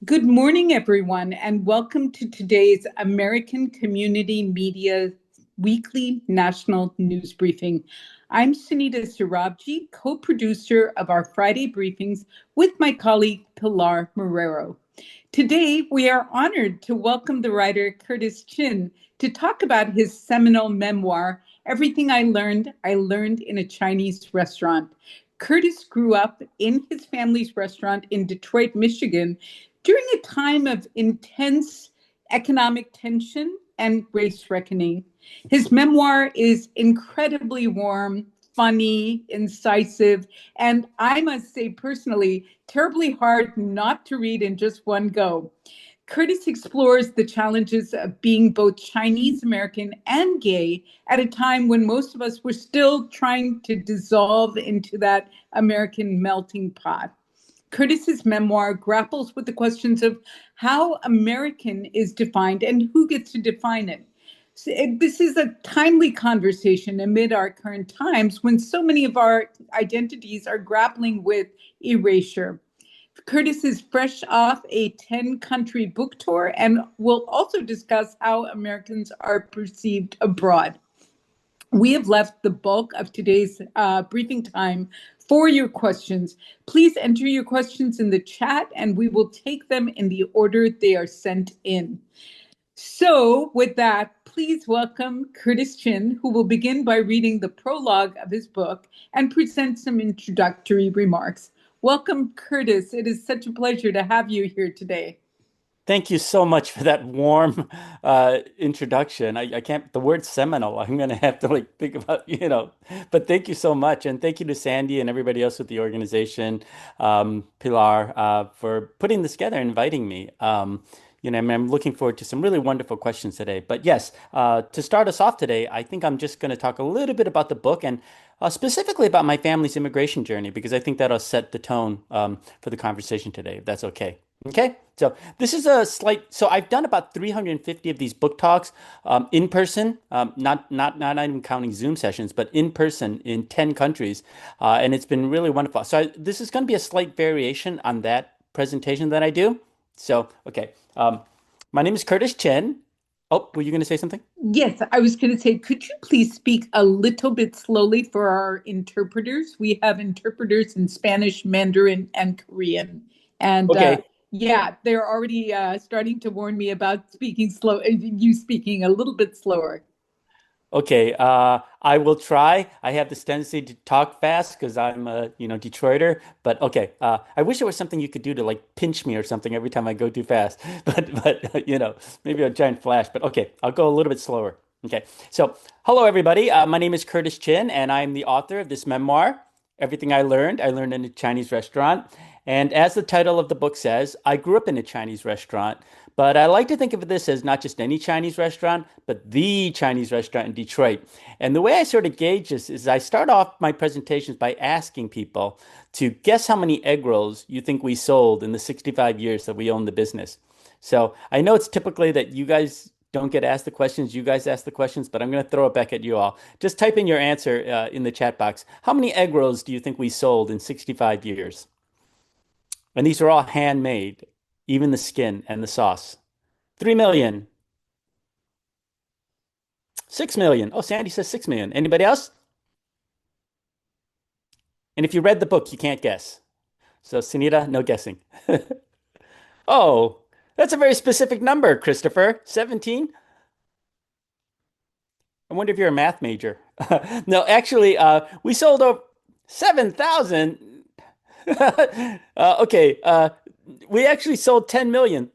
Good morning, everyone, and welcome to today's American Community Media Weekly National News Briefing. I'm Sunita Sarabji, co-producer of our Friday briefings with my colleague Pilar Marrero. Today, we are honored to welcome the writer Curtis Chin to talk about his seminal memoir, Everything I Learned in a Chinese Restaurant. Curtis grew up in his family's restaurant in Detroit, Michigan, during a time of intense economic tension and race reckoning. His memoir is incredibly warm, funny, incisive, and I must say personally, terribly hard not to read in just one go. Curtis explores the challenges of being both Chinese American and gay at a time when most of us were still trying to dissolve into that American melting pot. Curtis's memoir grapples with the questions of how American is defined and who gets to define it. So this is a timely conversation amid our current times when so many of our identities are grappling with erasure. Curtis is fresh off a 10-country book tour and will also discuss how Americans are perceived abroad. We have left the bulk of today's briefing time for your questions. Please enter your questions in the chat and we will take them in the order they are sent in. So with that, please welcome Curtis Chin, who will begin by reading the prologue of his book and present some introductory remarks. Welcome, Curtis. It is such a pleasure to have you here today. Thank you so much for that warm introduction. I can't, the word seminal, I'm going to have to think about, but thank you so much. And thank you to Sandy and everybody else with the organization, Pilar, for putting this together and inviting me. I'm looking forward to some really wonderful questions today. But yes, to start us off today, I think I'm just going to talk a little bit about the book and specifically about my family's immigration journey, because I think that'll set the tone for the conversation today, if that's okay. Okay, so this is so I've done about 350 of these book talks in person, not even counting Zoom sessions, but in person in 10 countries. And it's been really wonderful. So this is going to be a slight variation on that presentation that I do. So, okay, my name is Curtis Chen. Oh, were you going to say something? Yes, I was going to say, could you please speak a little bit slowly for our interpreters? We have interpreters in Spanish, Mandarin, and Korean. And Okay. yeah, they're already starting to warn me about speaking slow, you speaking a little bit slower. Okay, I will try. I have this tendency to talk fast because I'm a, Detroiter. But okay, I wish there was something you could do to pinch me or something every time I go too fast. But maybe a giant flash. But okay, I'll go a little bit slower. Okay, so hello everybody. My name is Curtis Chin, and I'm the author of this memoir, Everything I Learned in a Chinese Restaurant. And as the title of the book says, I grew up in a Chinese restaurant. But I like to think of this as not just any Chinese restaurant, but the Chinese restaurant in Detroit. And the way I sort of gauge this is I start off my presentations by asking people to guess how many egg rolls you think we sold in the 65 years that we own the business. So I know it's typically that you guys don't get asked the questions, you guys ask the questions, but I'm going to throw it back at you all. Just type in your answer in the chat box. How many egg rolls do you think we sold in 65 years? And these are all handmade, even the skin and the sauce. 3 million. 6 million. Oh, Sandy says 6 million. Anybody else? And if you read the book, you can't guess. So, Sunita, no guessing. Oh, that's a very specific number, Christopher. 17? I wonder if you're a math major. No, actually, we sold over 7,000. Okay, we actually sold 10 million.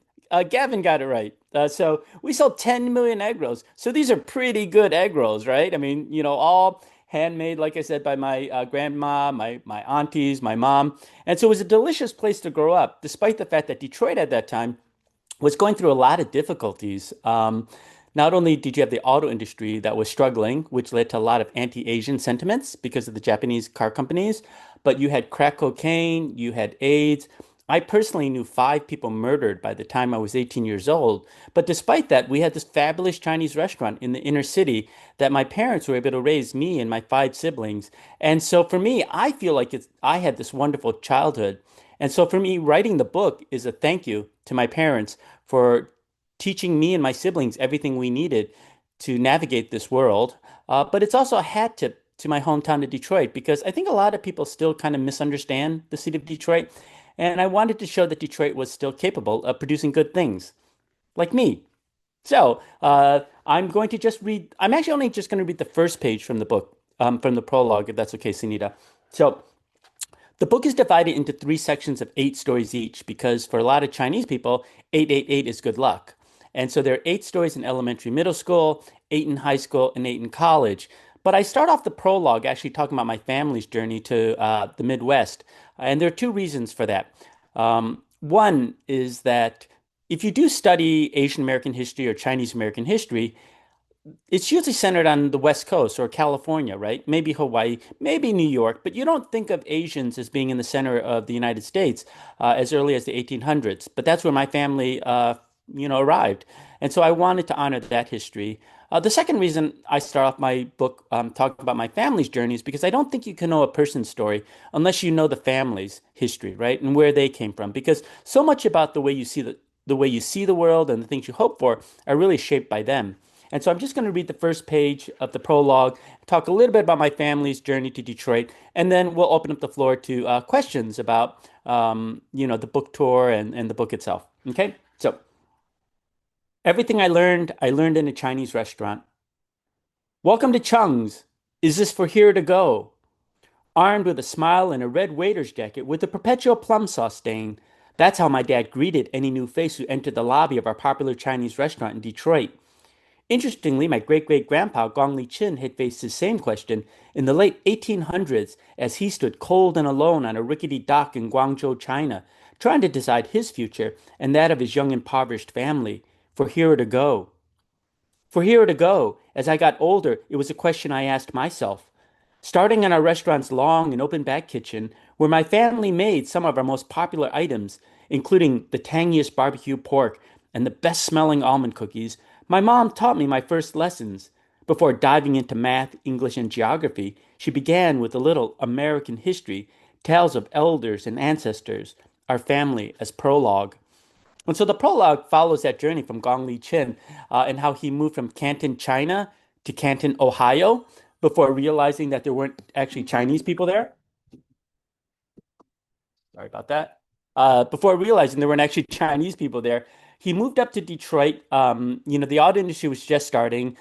Gavin got it right. So we sold 10 million egg rolls. So these are pretty good egg rolls, right? I mean, all handmade, like I said, by my grandma, my aunties, my mom. And so it was a delicious place to grow up, despite the fact that Detroit at that time was going through a lot of difficulties. Not only did you have the auto industry that was struggling, which led to a lot of anti-Asian sentiments because of the Japanese car companies, but you had crack cocaine, you had AIDS, I personally knew five people murdered by the time I was 18 years old. But despite that, we had this fabulous Chinese restaurant in the inner city that my parents were able to raise me and my five siblings. And so for me, I feel like I had this wonderful childhood. And so for me, writing the book is a thank you to my parents for teaching me and my siblings everything we needed to navigate this world. But it's also a hat tip to my hometown of Detroit because I think a lot of people still kind of misunderstand the city of Detroit. And I wanted to show that Detroit was still capable of producing good things, like me. So I'm going to just read, I'm actually only just going to read the first page from the book, from the prologue, if that's okay, Sunita. So the book is divided into three sections of eight stories each because for a lot of Chinese people, 888 is good luck. And so there are eight stories in elementary, middle school, eight in high school, and eight in college. But I start off the prologue actually talking about my family's journey to the Midwest. And there are two reasons for that. One is that if you do study Asian American history or Chinese American history, it's usually centered on the West Coast or California, right? Maybe Hawaii, maybe New York, but you don't think of Asians as being in the center of the United States as early as the 1800s. But that's where my family, arrived, and so I wanted to honor that history. The second reason I start off my book talking about my family's journey is because I don't think you can know a person's story unless you know the family's history, right, and where they came from. Because so much about the way you see the world and the things you hope for are really shaped by them. And so I'm just going to read the first page of the prologue, talk a little bit about my family's journey to Detroit, and then we'll open up the floor to questions about, the book tour and the book itself. Okay? So everything I learned in a Chinese restaurant. Welcome to Chung's. Is this for here to go? Armed with a smile and a red waiter's jacket with a perpetual plum sauce stain. That's how my dad greeted any new face who entered the lobby of our popular Chinese restaurant in Detroit. Interestingly, my great-great-grandpa Gong Li Chin had faced the same question in the late 1800s as he stood cold and alone on a rickety dock in Guangzhou, China, trying to decide his future and that of his young impoverished family. For here to go. For here to go. As I got older, it was a question I asked myself. Starting in our restaurant's long and open back kitchen, where my family made some of our most popular items, including the tangiest barbecue pork and the best smelling almond cookies, my mom taught me my first lessons. Before diving into math, English, and geography, she began with a little American history, tales of elders and ancestors, our family as prologue. And so the prologue follows that journey from Gong Li Chin and how he moved from Canton, China to Canton, Ohio, before realizing that there weren't actually Chinese people there. Sorry about that. Before realizing there weren't actually Chinese people there, he moved up to Detroit. The auto industry was just starting.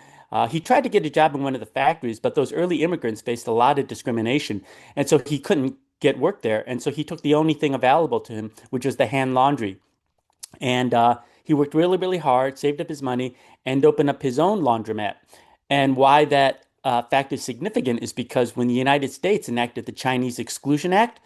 He tried to get a job in one of the factories, but those early immigrants faced a lot of discrimination, and so he couldn't get work there. And so he took the only thing available to him, which was the hand laundry. And he worked really, really hard, saved up his money, and opened up his own laundromat. And why that fact is significant is because when the United States enacted the Chinese Exclusion Act,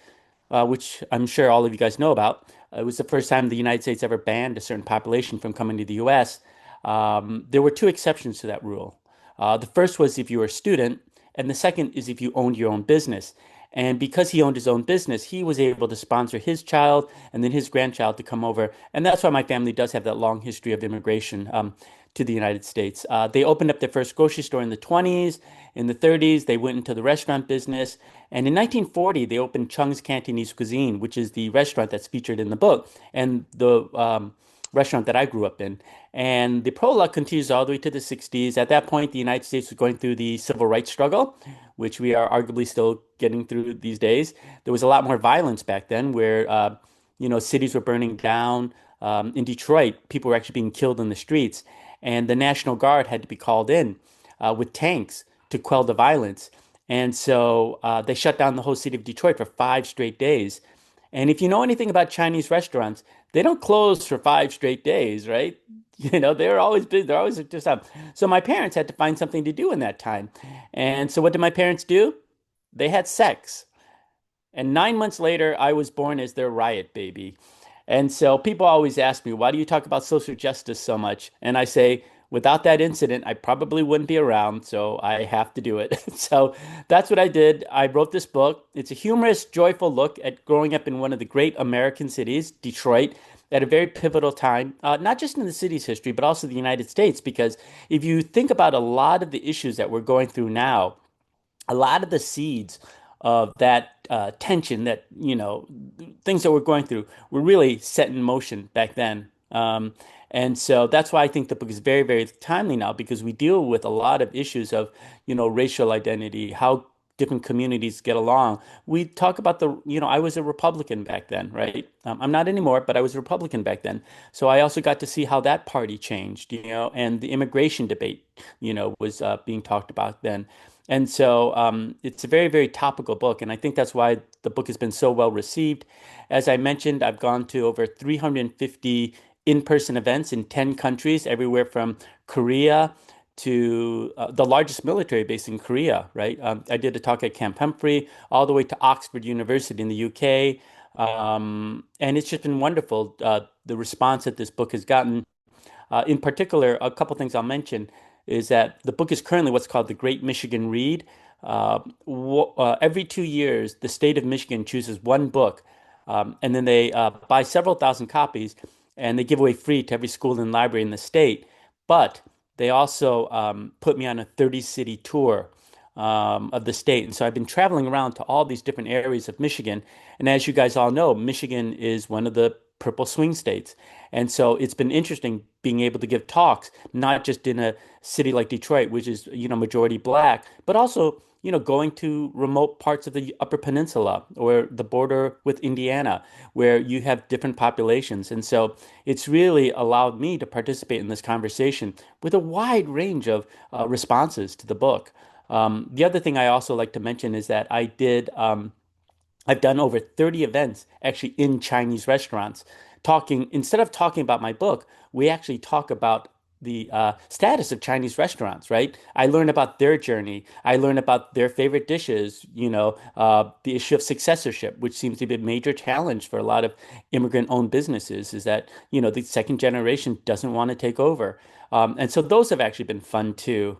which I'm sure all of you guys know about, it was the first time the United States ever banned a certain population from coming to the US. There were two exceptions to that rule. The first was if you were a student, and the second is if you owned your own business. And because he owned his own business, he was able to sponsor his child and then his grandchild to come over. And that's why my family does have that long history of immigration to the United States. They opened up their first grocery store in the 20s. In the 30s, they went into the restaurant business. And in 1940, they opened Chung's Cantonese Cuisine, which is the restaurant that's featured in the book and the restaurant that I grew up in. And the prologue continues all the way to the 60s. At that point, the United States was going through the civil rights struggle, which we are arguably still getting through these days. There was a lot more violence back then where, cities were burning down. In Detroit, people were actually being killed in the streets. And the National Guard had to be called in with tanks to quell the violence. And so they shut down the whole city of Detroit for 5 straight days. And if you know anything about Chinese restaurants, they don't close for 5 straight days, right? They're always busy. They're always just up. So my parents had to find something to do in that time. And so what did my parents do? They had sex. And 9 months later, I was born as their riot baby. And so people always ask me, why do you talk about social justice so much? And I say, Without that incident, I probably wouldn't be around, so I have to do it. So that's what I did. I wrote this book. It's a humorous, joyful look at growing up in one of the great American cities, Detroit, at a very pivotal time, not just in the city's history, but also the United States. Because if you think about a lot of the issues that we're going through now, a lot of the seeds of that tension, that, things that we're going through were really set in motion back then. And so that's why I think the book is very, very timely now, because we deal with a lot of issues of, racial identity, how different communities get along. We talk about I was a Republican back then, right? I'm not anymore, but I was a Republican back then. So I also got to see how that party changed, and the immigration debate, was being talked about then. And so it's a very, very topical book. And I think that's why the book has been so well received. As I mentioned, I've gone to over 350 in-person events in 10 countries, everywhere from Korea to the largest military base in Korea, right? I did a talk at Camp Humphrey, all the way to Oxford University in the UK. And it's just been wonderful, the response that this book has gotten. In particular, a couple things I'll mention is that the book is currently what's called the Great Michigan Read. Every 2 years, the state of Michigan chooses one book, and then they buy several thousand copies, and they give away free to every school and library in the state. But they also put me on a 30-city tour of the state. And so I've been traveling around to all these different areas of Michigan. And as you guys all know, Michigan is one of the purple swing states. And so it's been interesting being able to give talks, not just in a city like Detroit, which is, majority black, but also, going to remote parts of the Upper Peninsula or the border with Indiana, where you have different populations. And so it's really allowed me to participate in this conversation with a wide range of responses to the book. The other thing I also like to mention is that I've done over 30 events actually in Chinese restaurants. Instead of talking about my book, we actually talk about the status of Chinese restaurants, right? I learn about their journey. I learn about their favorite dishes, the issue of successorship, which seems to be a major challenge for a lot of immigrant-owned businesses, is that, the second generation doesn't want to take over. And so those have actually been fun too.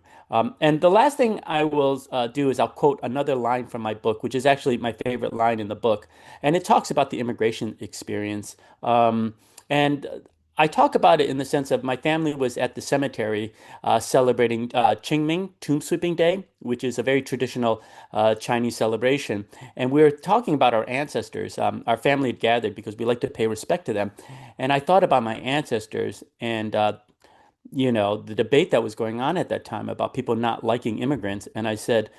And the last thing I will do is I'll quote another line from my book, which is actually my favorite line in the book. And it talks about the immigration experience. And I talk about it in the sense of my family was at the cemetery celebrating Qingming, Tomb Sweeping Day, which is a very traditional Chinese celebration. And we were talking about our ancestors. Our family had gathered because we like to pay respect to them. And I thought about my ancestors and the debate that was going on at that time about people not liking immigrants. And I said,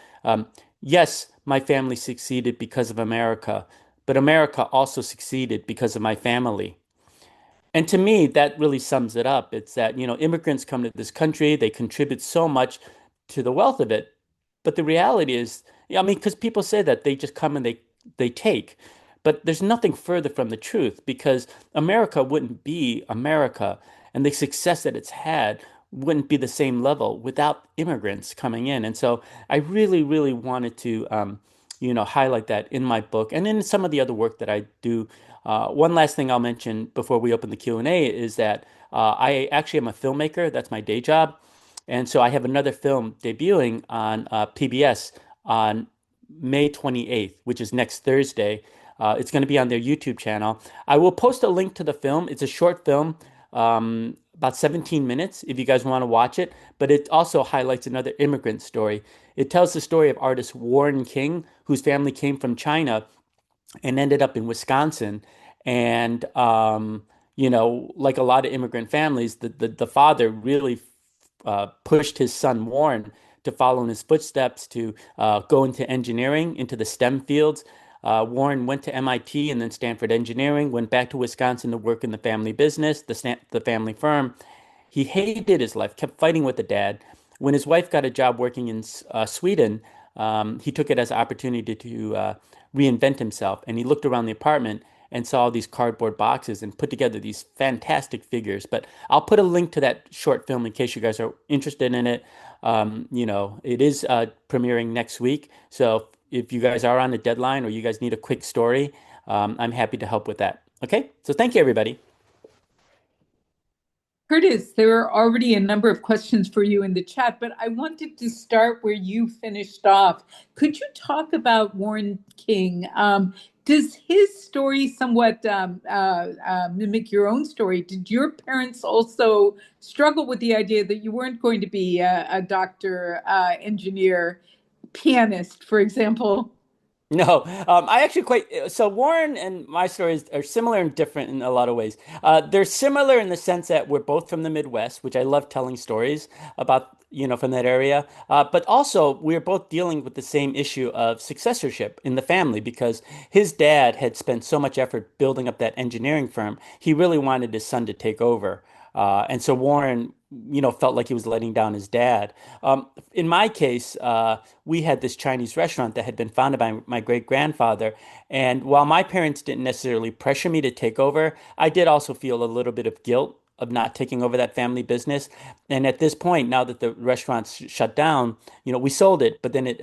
yes, my family succeeded because of America, but America also succeeded because of my family. And to me, that really sums it up. It's that, immigrants come to this country, they contribute so much to the wealth of it. But the reality is, yeah, I mean, because people say that they just come and they take. But there's nothing further from the truth, because America wouldn't be America, and the success that it's had wouldn't be the same level without immigrants coming in. And so I really, really wanted to, highlight that in my book and in some of the other work that I do. One last thing I'll mention before we open the Q&A is that I actually am a filmmaker. That's my day job. And so I have another film debuting on PBS on May 28th, which is next Thursday. It's going to be on their YouTube channel. I will post a link to the film. It's a short film, about 17 minutes, if you guys want to watch it. But it also highlights another immigrant story. It tells the story of artist Warren King, whose family came from China and ended up in Wisconsin. And like a lot of immigrant families, the father really pushed his son Warren to follow in his footsteps, to go into engineering, into the STEM fields. Warren went to MIT and then Stanford Engineering, went back to Wisconsin to work in the family business, the family firm. He hated his life, kept fighting with the dad. When his wife got a job working in Sweden, he took it as an opportunity to reinvent himself. And he looked around the apartment and saw these cardboard boxes and put together these fantastic figures. But I'll put a link to that short film in case you guys are interested in it. It is premiering next week. So if you guys are on a deadline or you guys need a quick story, I'm happy to help with that. Okay, so thank you, everybody. Curtis, there are already a number of questions for you in the chat, but I wanted to start where you finished off. Could you talk about Warren King? Does his story somewhat mimic your own story? Did your parents also struggle with the idea that you weren't going to be a doctor, engineer, pianist, for example? No, I actually quite so Warren and my stories are similar and different in a lot of ways. They're similar in the sense that we're both from the Midwest, which I love telling stories about, from that area. But also we're both dealing with the same issue of successorship in the family because his dad had spent so much effort building up that engineering firm. He really wanted his son to take over. And so Warren, felt like he was letting down his dad. In my case, we had this Chinese restaurant that had been founded by my great grandfather. And while my parents didn't necessarily pressure me to take over, I did also feel a little bit of guilt of not taking over that family business. And at this point, now that the restaurant's shut down, we sold it, but then it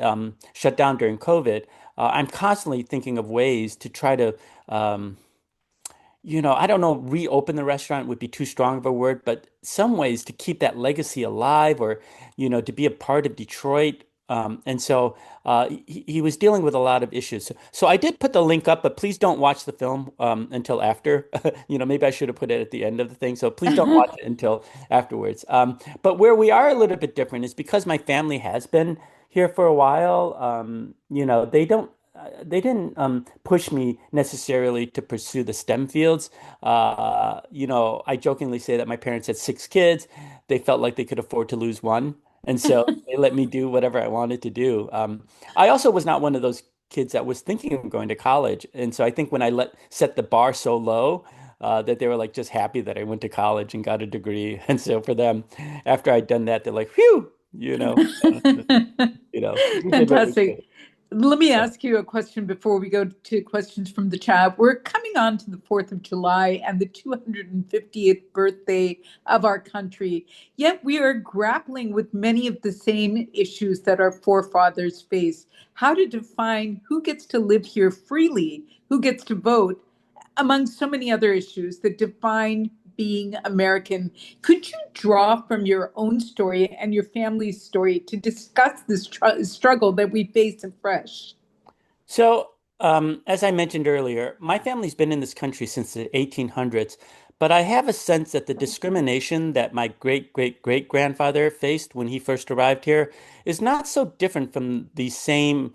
shut down during COVID. I'm constantly thinking of ways to try to I don't know, reopen the restaurant would be too strong of a word, but some ways to keep that legacy alive or, to be a part of Detroit. And so he was dealing with a lot of issues. So I did put the link up, but please don't watch the film until after. Maybe I should have put it at the end of the thing. So please don't watch it until afterwards. But where we are a little bit different is because my family has been here for a while. They didn't push me necessarily to pursue the STEM fields. I jokingly say that my parents had six kids. They felt like they could afford to lose one. And so they let me do whatever I wanted to do. I also was not one of those kids that was thinking of going to college. And so I think when I set the bar so low, that they were like just happy that I went to college and got a degree. And so for them, after I'd done that, they're like, phew, we did what we Fantastic. could. Let me Yeah. ask you a question before we go to questions from the chat. We're coming on to the 4th of July and the 250th birthday of our country. Yet we are grappling with many of the same issues that our forefathers faced. How to define who gets to live here freely, who gets to vote, among so many other issues that define being American. Could you draw from your own story and your family's story to discuss this struggle that we face afresh? So, as I mentioned earlier, my family's been in this country since the 1800s, but I have a sense that the discrimination that my great great great grandfather faced when he first arrived here is not so different from the same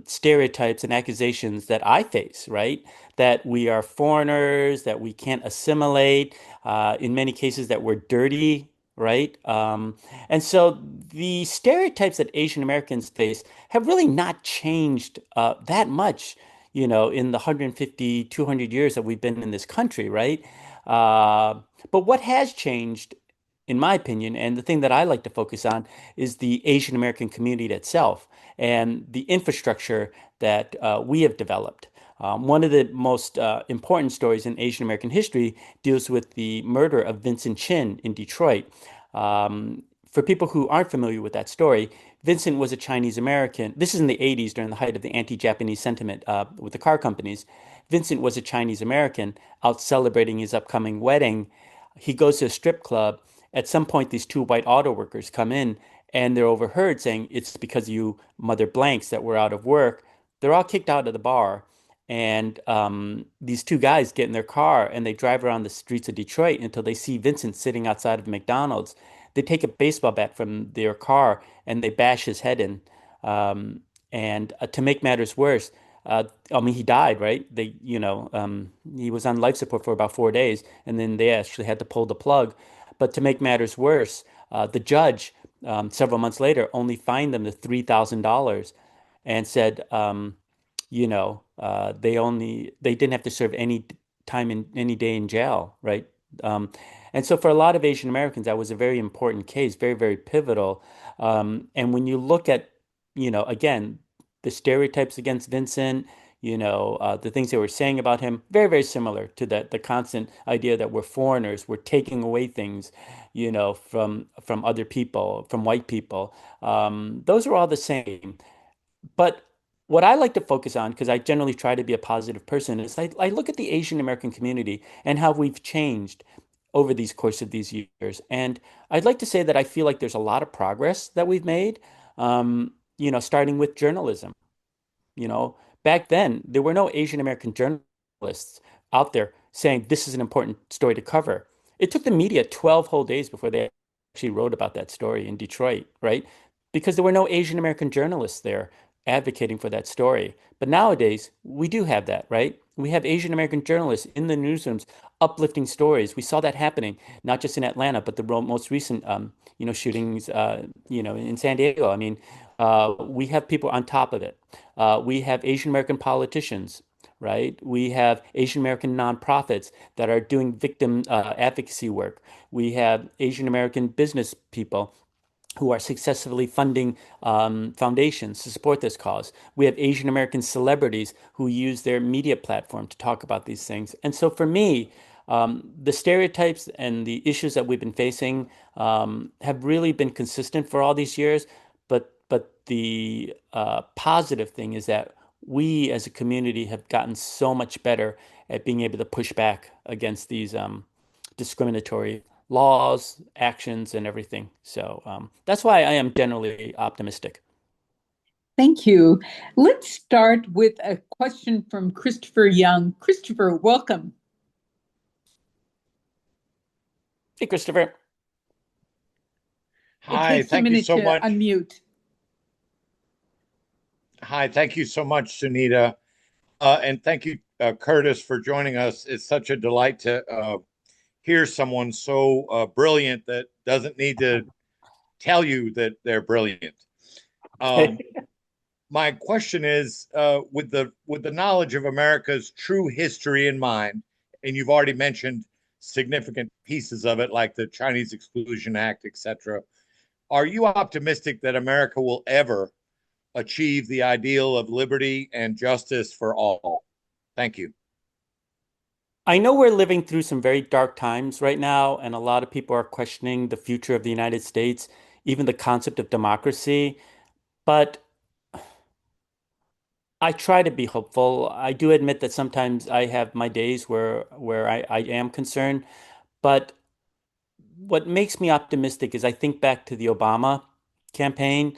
stereotypes and accusations that I face, right? That we are foreigners, that we can't assimilate, in many cases, that we're dirty. Right. And so the stereotypes that Asian Americans face have really not changed that much, in the 150, 200 years that we've been in this country, right? Uh, but what has changed, in my opinion, and the thing that I like to focus on is the Asian American community itself and the infrastructure that we have developed. One of the most important stories in Asian American history deals with the murder of Vincent Chin in Detroit. For people who aren't familiar with that story, Vincent was a Chinese American. This is in the 80s during the height of the anti-Japanese sentiment with the car companies. Vincent was a Chinese American out celebrating his upcoming wedding. He goes to a strip club. At some point, these two white auto workers come in and they're overheard saying, "It's because of you mother blanks that we're out of work." They're all kicked out of the bar. And these two guys get in their car and they drive around the streets of Detroit until they see Vincent sitting outside of McDonald's. They take a baseball bat from their car and they bash his head in. And to make matters worse, I mean, he died, right? He was on life support for about 4 days, and then they actually had to pull the plug. But to make matters worse, the judge, several months later, only fined them the $3,000 and said, they didn't have to serve any time in any day in jail, right? Um, and so for a lot of Asian Americans, that was a very important case, very, very pivotal. And when you look at, again, the stereotypes against Vincent, the things they were saying about him, very, very similar to the constant idea that we're foreigners, we're taking away things, from other people, from white people. Those are all the same. But what I like to focus on, because I generally try to be a positive person, is I look at the Asian American community and how we've changed over these course of these years. And I'd like to say that I feel like there's a lot of progress that we've made, starting with journalism. You know, back then, there were no Asian American journalists out there saying this is an important story to cover. It took the media 12 whole days before they actually wrote about that story in Detroit, right? Because there were no Asian American journalists there advocating for that story. But nowadays, we do have that, right? We have Asian American journalists in the newsrooms uplifting stories. We saw that happening, not just in Atlanta, but the most recent, shootings, in San Diego. I mean, we have people on top of it. We have Asian American politicians, right? We have Asian American nonprofits that are doing victim advocacy work. We have Asian American business people who are successfully funding foundations to support this cause. We have Asian American celebrities who use their media platform to talk about these things. And so for me, the stereotypes and the issues that we've been facing have really been consistent for all these years. But the positive thing is that we as a community have gotten so much better at being able to push back against these discriminatory laws, actions, and everything. So that's why I am generally optimistic. Thank you. Let's start with a question from Christopher Young. Christopher, welcome. Hey, Christopher. Hi, It takes a thank you minute so to much. unmute. Hi, thank you so much, Sunita. And thank you, Curtis, for joining us. It's such a delight to hear someone so brilliant that doesn't need to tell you that they're brilliant. My question is, with the knowledge of America's true history in mind, and you've already mentioned significant pieces of it, like the Chinese Exclusion Act, etc. Are you optimistic that America will ever achieve the ideal of liberty and justice for all? Thank you. I know we're living through some very dark times right now, and a lot of people are questioning the future of the United States, even the concept of democracy. But I try to be hopeful. I do admit that sometimes I have my days where I am concerned. But what makes me optimistic is I think back to the Obama campaign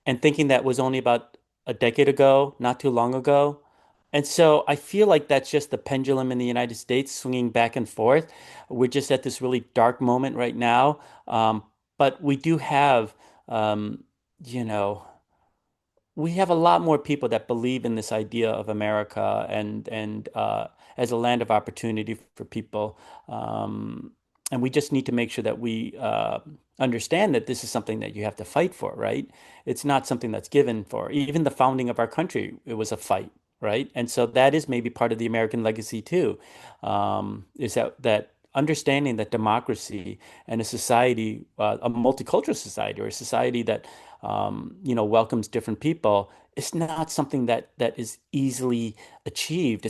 and thinking that was only about a decade ago, not too long ago. And so I feel like that's just the pendulum in the United States swinging back and forth. We're just at this really dark moment right now. But we do have, you know, we have a lot more people that believe in this idea of America and as a land of opportunity for people. And we just need to make sure that we understand that this is something that you have to fight for, right? It's not something that's given for. Even the founding of our country, it was a fight, right? And so that is maybe part of the American legacy too, is that understanding that democracy and a society, a multicultural society or a society that welcomes different people. It's not something that is easily achieved.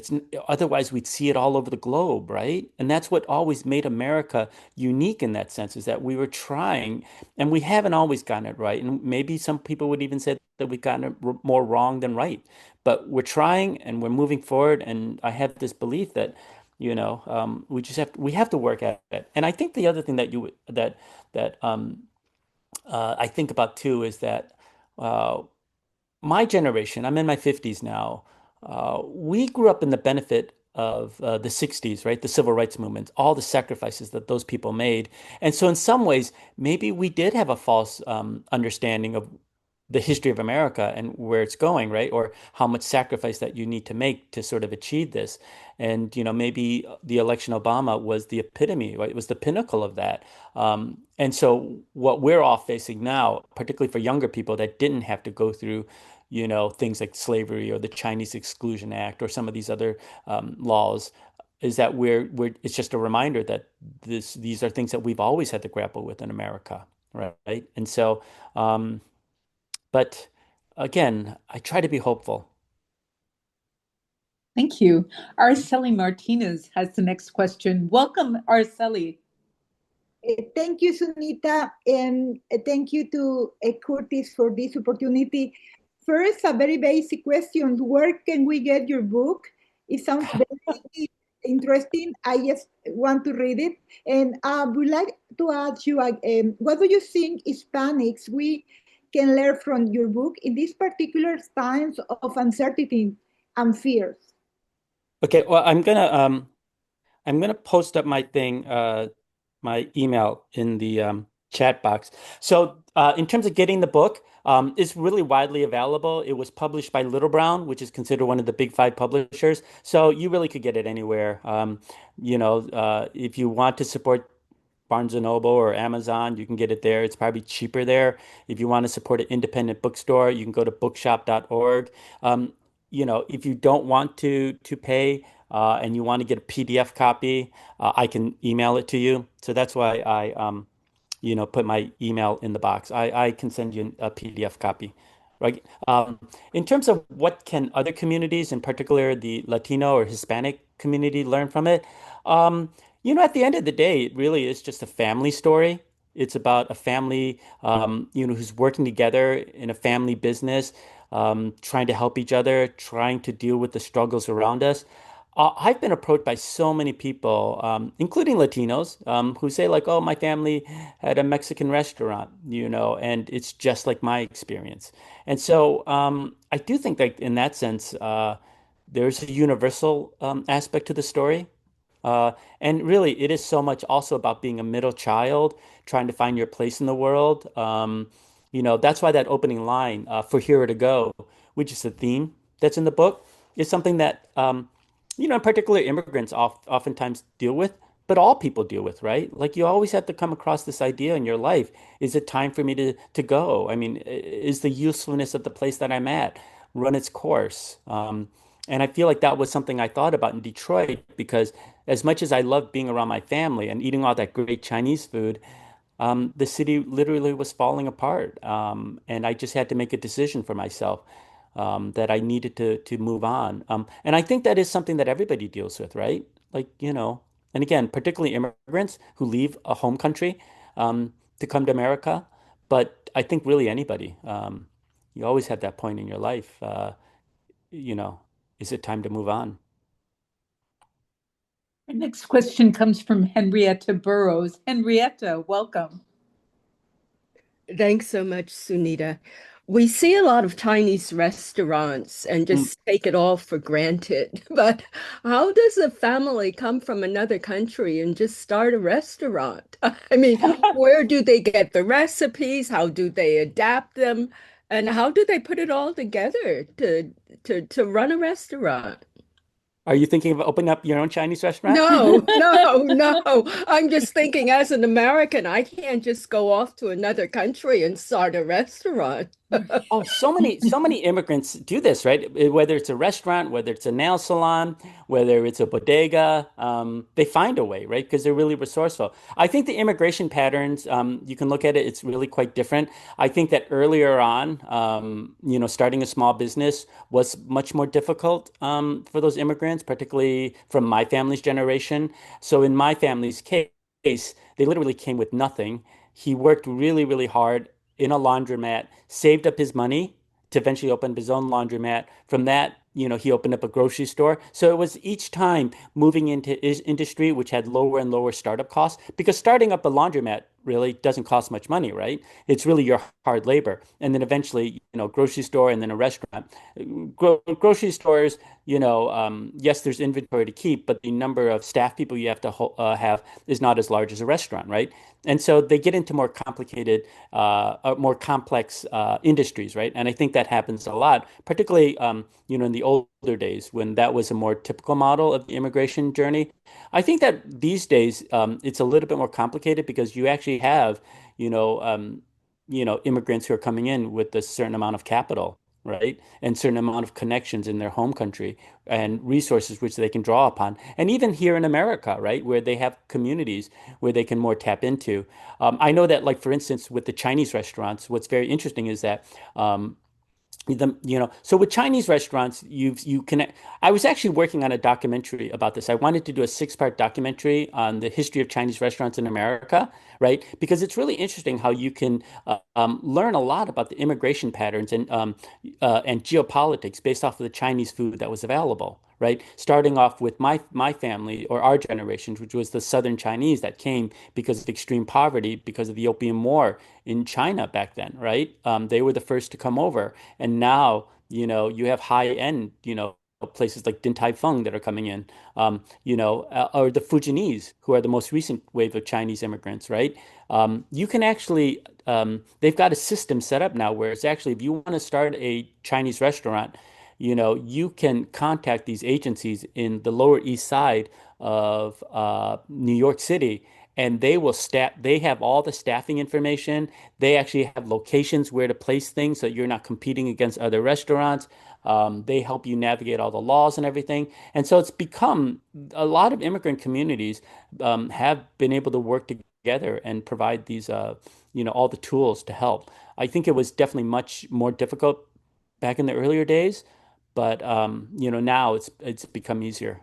Otherwise we'd see it all over the globe, right? And that's what always made America unique in that sense, is that we were trying, and we haven't always gotten it right. And maybe some people would even say that we've gotten it more wrong than right. But we're trying and we're moving forward. And I have this belief that, we have to work at it. And I think the other thing that I think about too is that uh, my generation, I'm in my 50s now, we grew up in the benefit of the 60s, right? The civil rights movement, all the sacrifices that those people made. And so, in some ways, maybe we did have a false understanding of the history of America and where it's going, right? Or how much sacrifice that you need to make to sort of achieve this. And, maybe the election of Obama was the epitome, right? It was the pinnacle of that. And so what we're all facing now, particularly for younger people that didn't have to go through, things like slavery or the Chinese Exclusion Act or some of these other laws, is that it's just a reminder that these are things that we've always had to grapple with in America, right? And so, but again, I try to be hopeful. Thank you. Araceli Martinez has the next question. Welcome, Araceli. Thank you, Sunita, and thank you to Curtis for this opportunity. First, a very basic question. Where can we get your book? It sounds very interesting. I just want to read it. And I would like to ask you, what do you think Hispanics we can learn from your book in these particular times of uncertainty and fears? Okay, well, I'm gonna post up my thing, my email in the chat box. So, in terms of getting the book, it's really widely available. It was published by Little Brown, which is considered one of the big five publishers. So you really could get it anywhere. If you want to support Barnes& and Noble or Amazon, you can get it there. It's probably cheaper there. If you want to support an independent bookstore, you can go to bookshop.org. If you don't want to pay and you want to get a PDF copy, I can email it to you. So that's why I put my email in the box. I can send you a PDF copy, right? In terms of what can other communities, in particular the Latino or Hispanic community, learn from it, at the end of the day, it really is just a family story. It's about a family, who's working together in a family business, trying to help each other, trying to deal with the struggles around us. I've been approached by so many people, including Latinos, who say like, "Oh, my family had a Mexican restaurant, and it's just like my experience." And so I do think that in that sense, there's a universal aspect to the story. And really, it is so much also about being a middle child, trying to find your place in the world. That's why that opening line, "for hero to go," which is a theme that's in the book, is something that in particular immigrants oftentimes deal with, but all people deal with, right? Like you always have to come across this idea in your life. Is it time for me to go? I mean, is the usefulness of the place that I'm at run its course? And I feel like that was something I thought about in Detroit because as much as I loved being around my family and eating all that great Chinese food, the city literally was falling apart. And I just had to make a decision for myself that I needed to move on. And I think that is something that everybody deals with, right? Like, and again, particularly immigrants who leave a home country to come to America. But I think really anybody, you always have that point in your life, you know, is it time to move on? Our next question comes from Henrietta Burrows. Henrietta, welcome. Thanks so much, Sunita. We see a lot of Chinese restaurants and Mm. just take it all for granted. But how does a family come from another country and just start a restaurant? I mean, where do they get the recipes? How do they adapt them? And how do they put it all together to run a restaurant? Are you thinking of opening up your own Chinese restaurant? No, no, no. I'm just thinking as an American, I can't just go off to another country and start a restaurant. Oh, so many immigrants do this, right? Whether it's a restaurant, whether it's a nail salon, whether it's a bodega, they find a way, right? Because they're really resourceful. I think the immigration patterns, you can look at it, it's really quite different. I think that earlier on, starting a small business was much more difficult for those immigrants, particularly from my family's generation. So in my family's case, they literally came with nothing. He worked really, really hard in a laundromat, saved up his money to eventually open up his own laundromat. From that, he opened up a grocery store. So it was each time moving into his industry, which had lower and lower startup costs, because starting up a laundromat really doesn't cost much money, right? It's really your hard labor. And then eventually, grocery store and then a restaurant. Grocery stores, yes, there's inventory to keep, but the number of staff people you have to have is not as large as a restaurant, right? And so they get into more complicated, more complex industries, right? And I think that happens a lot, particularly, in the older days when that was a more typical model of the immigration journey. I think that these days it's a little bit more complicated because you actually have, immigrants who are coming in with a certain amount of capital, right? And certain amount of connections in their home country and resources which they can draw upon. And even here in America, right, where they have communities where they can more tap into. I know that, like, for instance, with the Chinese restaurants, what's very interesting is that So with Chinese restaurants, you can. I was actually working on a documentary about this. I wanted to do a six-part documentary on the history of Chinese restaurants in America, right? Because it's really interesting how you can learn a lot about the immigration patterns and geopolitics based off of the Chinese food that was available, right? Starting off with my family or our generation, which was the Southern Chinese that came because of extreme poverty, because of the Opium War in China back then, right? They were the first to come over. And now, you have high end, places like Din Tai Fung that are coming in, or the Fujianese, who are the most recent wave of Chinese immigrants, right? You can actually, they've got a system set up now where it's actually, if you want to start a Chinese restaurant, you can contact these agencies in the Lower East Side of New York City, and they have all the staffing information. They actually have locations where to place things so you're not competing against other restaurants. They help you navigate all the laws and everything. And so it's become a lot of immigrant communities have been able to work together and provide these, all the tools to help. I think it was definitely much more difficult back in the earlier days, but now it's become easier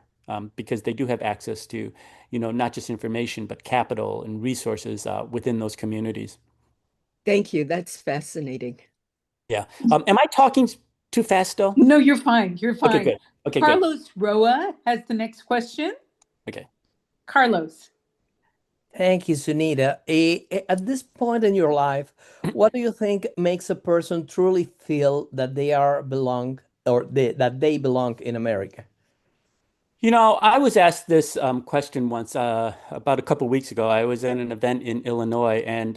because they do have access to, not just information, but capital and resources within those communities. Thank you. That's fascinating. Yeah. Am I talking too fast still? No, you're fine. You're Okay, fine. good. Okay, good. Carlos Roa has the next question. Okay. Carlos. Thank you, Sunita. At this point in your life, what do you think makes a person truly feel that they are belong or that they belong in America? I was asked this question once about a couple of weeks ago. I was at an event in Illinois, and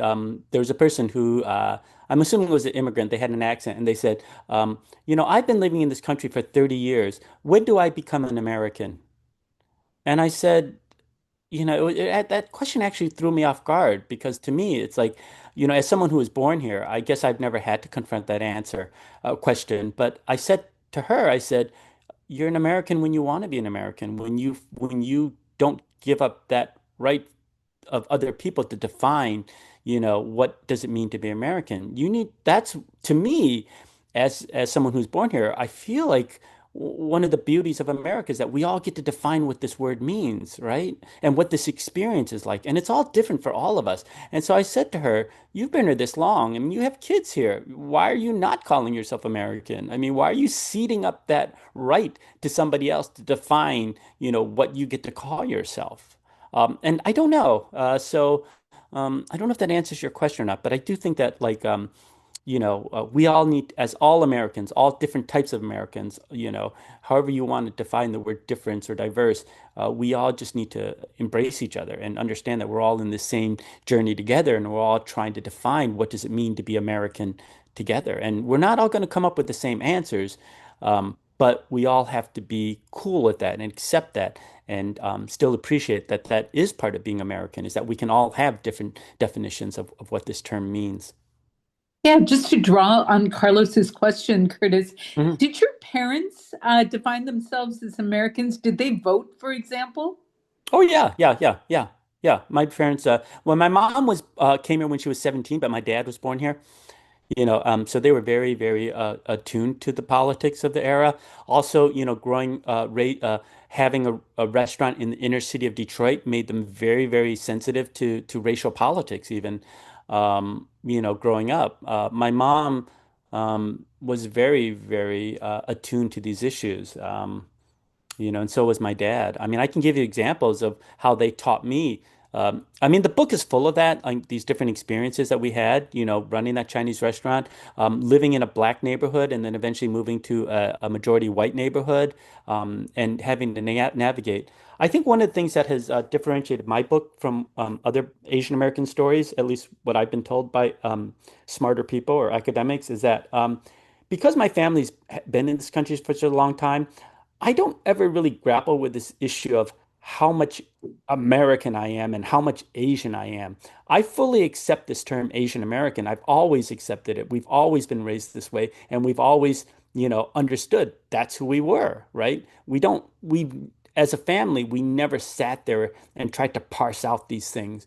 there was a person who I'm assuming was an immigrant. They had an accent, and they said, I've been living in this country for 30 years. When do I become an American? And I said, that question actually threw me off guard because to me, it's like, as someone who was born here, I guess I've never had to confront that question. But I said to her, I said, you're an American when you want to be an American, when you don't give up that right of other people to define, what does it mean to be American? That's to me, as someone who's born here, I feel like one of the beauties of America is that we all get to define what this word means, right? And what this experience is like. And it's all different for all of us. And so I said to her, you've been here this long. I mean, you have kids here. Why are you not calling yourself American? I mean, why are you ceding up that right to somebody else to define, what you get to call yourself? And I don't know. I don't know if that answers your question or not, but I do think that like we all need, as all Americans, all different types of Americans, however you want to define the word difference or diverse, we all just need to embrace each other and understand that we're all in the same journey together, and we're all trying to define what does it mean to be American together. And we're not all going to come up with the same answers, but we all have to be cool with that and accept that and still appreciate that that is part of being American, is that we can all have different definitions of what this term means. Yeah, just to draw on Carlos's question, Curtis, Mhm. did your parents define themselves as Americans? Did they vote, for example? Oh yeah, yeah, yeah, yeah, yeah. My parents, well, my mom was came here when she was 17, but my dad was born here. So they were very, very attuned to the politics of the era. Also, growing, having a restaurant in the inner city of Detroit made them very, very sensitive to racial politics, even, growing up. My mom was very, very attuned to these issues. And so was my dad. I mean, I can give you examples of how they taught me. I mean, the book is full of that, like these different experiences that we had, running that Chinese restaurant, living in a black neighborhood, and then eventually moving to a majority white neighborhood, and having to navigate. I think one of the things that has differentiated my book from other Asian American stories, at least what I've been told by smarter people or academics, is that because my family's been in this country for such a long time, I don't ever really grapple with this issue of how much American I am and how much Asian I am. I fully accept this term Asian American. I've always accepted it. We've always been raised this way, and we've always, understood that's who we were, right? As a family, we never sat there and tried to parse out these things.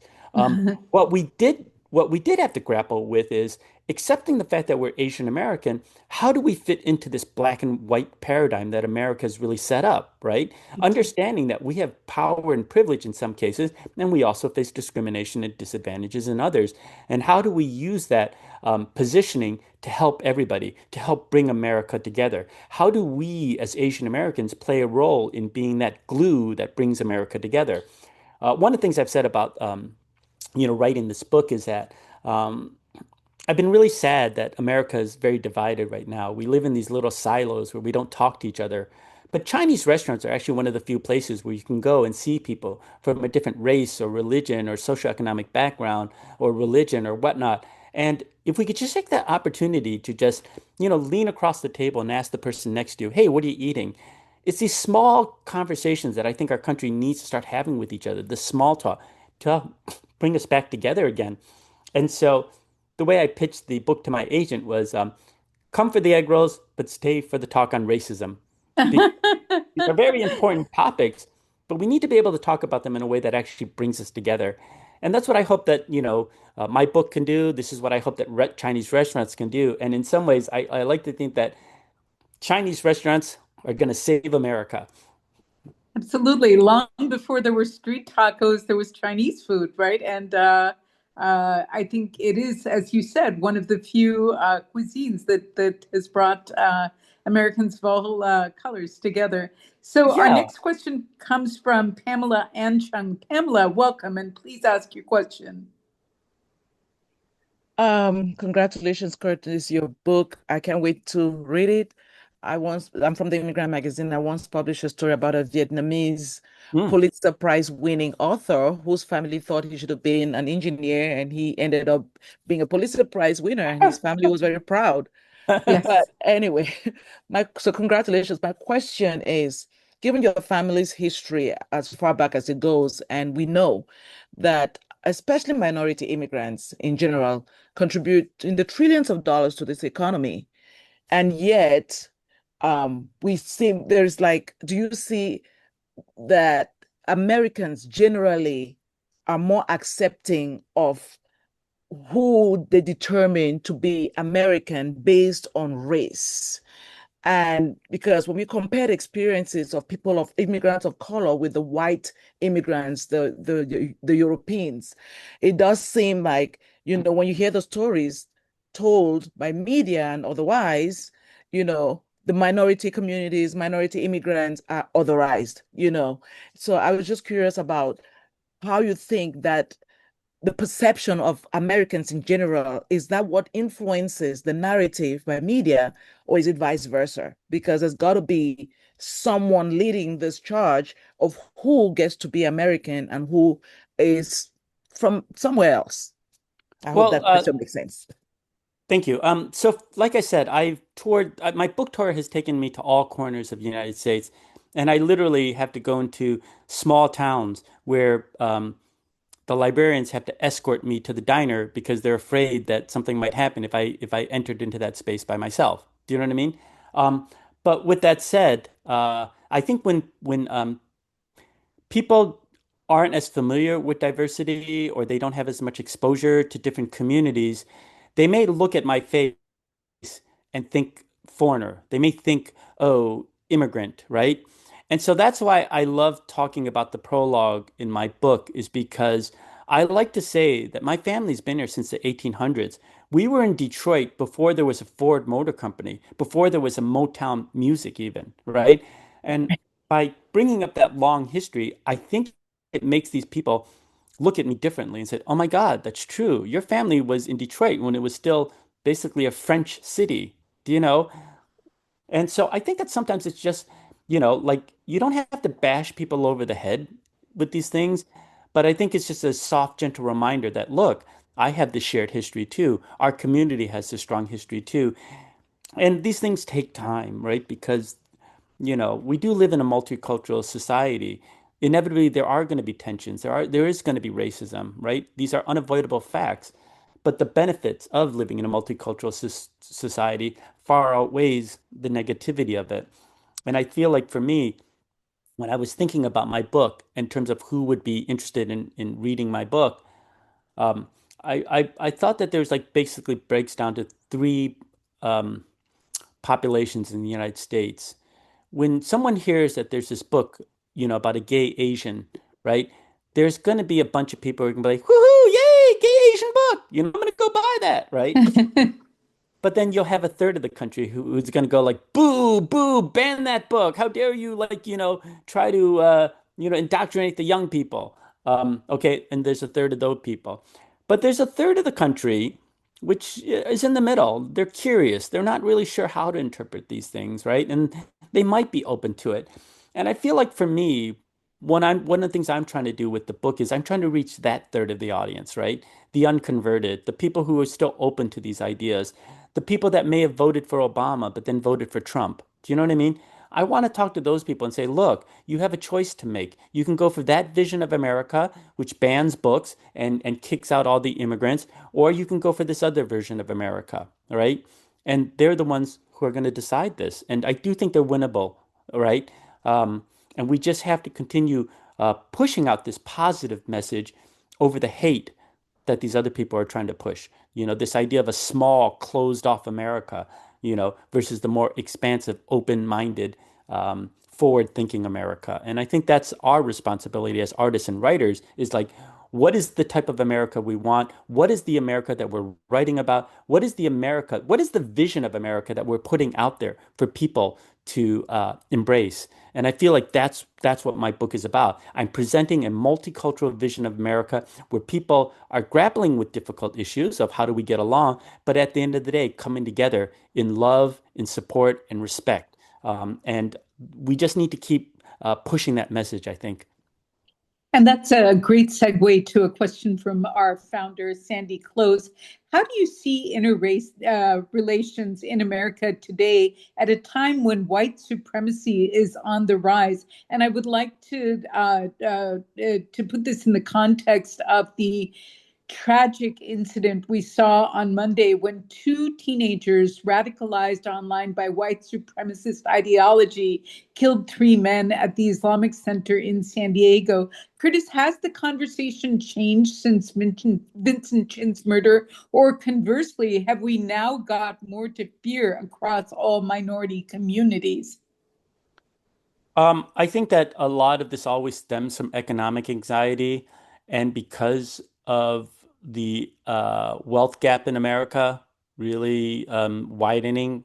What we did have to grapple with is accepting the fact that we're Asian American, how do we fit into this black and white paradigm that America has really set up, right? Understanding that we have power and privilege in some cases, and we also face discrimination and disadvantages in others. And how do we use that positioning to help everybody, to help bring America together? How do we as Asian Americans play a role in being that glue that brings America together? One of the things I've said about writing this book is that um, I've been really sad that America is very divided right now. We live in these little silos where we don't talk to each other. But Chinese restaurants are actually one of the few places where you can go and see people from a different race or religion or socioeconomic background or religion or whatnot. And if we could just take that opportunity to just, lean across the table and ask the person next to you, hey, what are you eating? It's these small conversations that I think our country needs to start having with each other, the small talk, to bring us back together again. And so the way I pitched the book to my agent was come for the egg rolls, but stay for the talk on racism. Because these are very important topics, but we need to be able to talk about them in a way that actually brings us together. And that's what I hope that, my book can do. This is what I hope that Chinese restaurants can do. And in some ways, I like to think that Chinese restaurants are going to save America. Absolutely. Long before there were street tacos, there was Chinese food, right? And I think it is, as you said, one of the few cuisines that has brought Americans of all colors together. So our Yeah. next question comes from Pamela Anchung. Pamela, welcome, and please ask your question. Congratulations, Curtis, your book. I can't wait to read it. I'm from the Immigrant Magazine. I once published a story about a Vietnamese Mm. Pulitzer Prize winning author whose family thought he should have been an engineer, and he ended up being a Pulitzer Prize winner, and his family was very proud. Yes. But anyway, so congratulations. My question is, given your family's history as far back as it goes, and we know that especially minority immigrants in general contribute in the trillions of dollars to this economy, and yet we seem there's like, do you see that Americans generally are more accepting of who they determine to be American based on race? And because when we compare the experiences of people of immigrants of color with the white immigrants, the Europeans, it does seem like, when you hear the stories told by media and otherwise, the minority communities, minority immigrants are otherized. So I was just curious about how you think that the perception of Americans in general, is that what influences the narrative by media, or is it vice versa? Because there's got to be someone leading this charge of who gets to be American and who is from somewhere else. I hope Well, that question makes sense. thank you. So like I said, I've toured, my book tour has taken me to all corners of the United States, and I literally have to go into small towns where the librarians have to escort me to the diner because they're afraid that something might happen if I entered into that space by myself. Do you know what I mean? But with that said, I think when people aren't as familiar with diversity or they don't have as much exposure to different communities, they may look at my face and think foreigner. They may think, oh, immigrant, right? And so that's why I love talking about the prologue in my book, is because I like to say that my family's been here since the 1800s. We were in Detroit before there was a Ford Motor Company, before there was a Motown music even, right? And by bringing up that long history, I think it makes these people look at me differently and say, "Oh my God, that's true. Your family was in Detroit when it was still basically a French city." Do you know? And so I think that sometimes it's just, like you don't have to bash people over the head with these things, but I think it's just a soft, gentle reminder that, look, I have this shared history too. Our community has this strong history too. And these things take time, right? Because we do live in a multicultural society. Inevitably, there are going to be tensions. There is going to be racism, right? These are unavoidable facts. But the benefits of living in a multicultural society far outweighs the negativity of it. And I feel like for me, when I was thinking about my book in terms of who would be interested in reading my book, um, I thought that there's like basically breaks down to three um, populations in the United States. When someone hears that there's this book, about a gay Asian, right? There's going to be a bunch of people who are going to be like, woohoo, yay, gay Asian book. I'm going to go buy that, right? But then you'll have a third of the country who's going to go like, boo, boo, ban that book. How dare you, like, try to, indoctrinate the young people. Okay, and there's a third of those people. But there's a third of the country which is in the middle. They're curious. They're not really sure how to interpret these things, right? And they might be open to it. And I feel like for me, one of the things I'm trying to do with the book is I'm trying to reach that third of the audience, right? The unconverted, the people who are still open to these ideas, the people that may have voted for Obama but then voted for Trump. Do you know what I mean? I want to talk to those people and say, look, you have a choice to make. You can go for that vision of America, which bans books and kicks out all the immigrants, or you can go for this other version of America, all right? And they're the ones who are going to decide this. And I do think they're winnable, all right? And we just have to continue pushing out this positive message over the hate that these other people are trying to push. This idea of a small, closed off America, versus the more expansive, open-minded, forward-thinking America. And I think that's our responsibility as artists and writers is like, what is the type of America we want? What is the America that we're writing about? What is the vision of America that we're putting out there for people to embrace? And I feel like that's what my book is about. I'm presenting a multicultural vision of America where people are grappling with difficult issues of how do we get along, but at the end of the day, coming together in love, in support, and respect. And we just need to keep pushing that message, I think. And that's a great segue to a question from our founder, Sandy Close. How do you see interrace relations in America today at a time when white supremacy is on the rise? And I would like to put this in the context of the tragic incident we saw on Monday when two teenagers radicalized online by white supremacist ideology killed three men at the Islamic Center in San Diego. Curtis, has the conversation changed since Vincent Chin's murder? Or conversely, have we now got more to fear across all minority communities? I think that a lot of this always stems from economic anxiety. And because of the wealth gap in America really widening,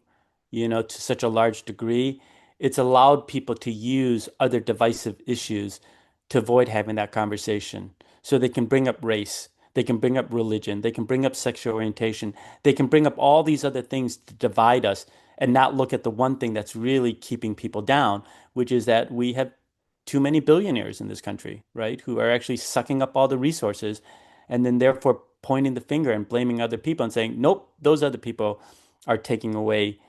to such a large degree, it's allowed people to use other divisive issues to avoid having that conversation. So they can bring up race, they can bring up religion, they can bring up sexual orientation, they can bring up all these other things to divide us and not look at the one thing that's really keeping people down, which is that we have too many billionaires in this country, right? Who are actually sucking up all the resources and then therefore pointing the finger and blaming other people and saying, nope, those other people are taking away,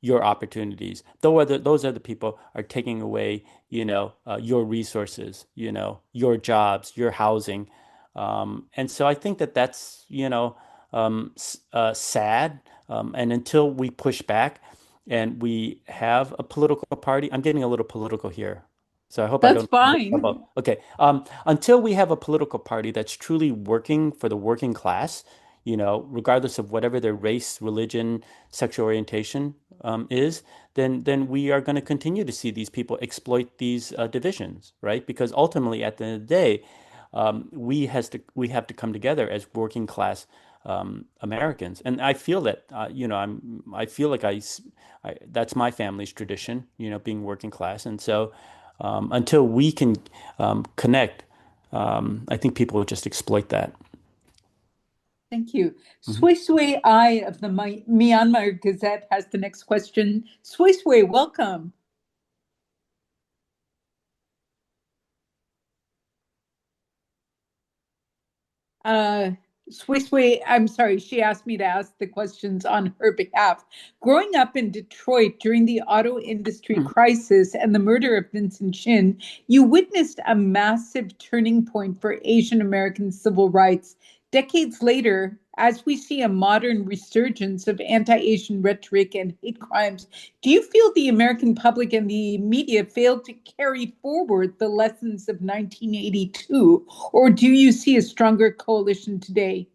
your opportunities. Those other people are taking away, your resources, your jobs, your housing. And so I think that that's, sad. And until we push back and we have a political party, I'm getting a little political here. So I hope I That's don't get in fine. trouble. Okay. Until we have a political party that's truly working for the working class, regardless of whatever their race, religion, sexual orientation is, then we are going to continue to see these people exploit these divisions, right? Because ultimately, at the end of the day, we have to come together as working class Americans, and I feel that I feel like that's my family's tradition, being working class, and so until we can connect, I think people will just exploit that. Thank you. Mhm. Sui Sui I of the Myanmar Gazette has the next question. Sui Sui, welcome. Sui Sui, I'm sorry, she asked me to ask the questions on her behalf. Growing up in Detroit during the auto industry crisis and the murder of Vincent Chin, you witnessed a massive turning point for Asian American civil rights. Decades later, as we see a modern resurgence of anti-Asian rhetoric and hate crimes, do you feel the American public and the media failed to carry forward the lessons of 1982, or do you see a stronger coalition today?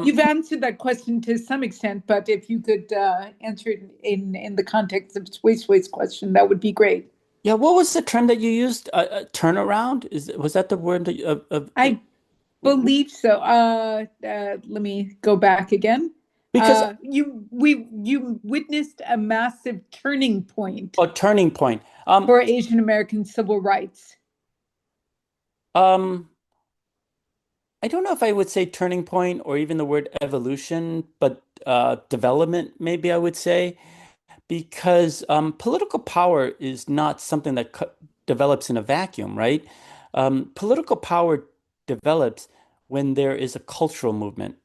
You've answered that question to some extent, but if you could answer it in the context of Sway's question, that would be great. Yeah, what was the term that you used? Turnaround? Was that the word of I believe so. Let me go back again. because You witnessed a massive turning point turning point. for Asian American civil rights. Um, I don't know if I would say turning point or even the word evolution, but development, maybe I would say, because political power is not something that develops in a vacuum, right? Political power develops when there is a cultural movement,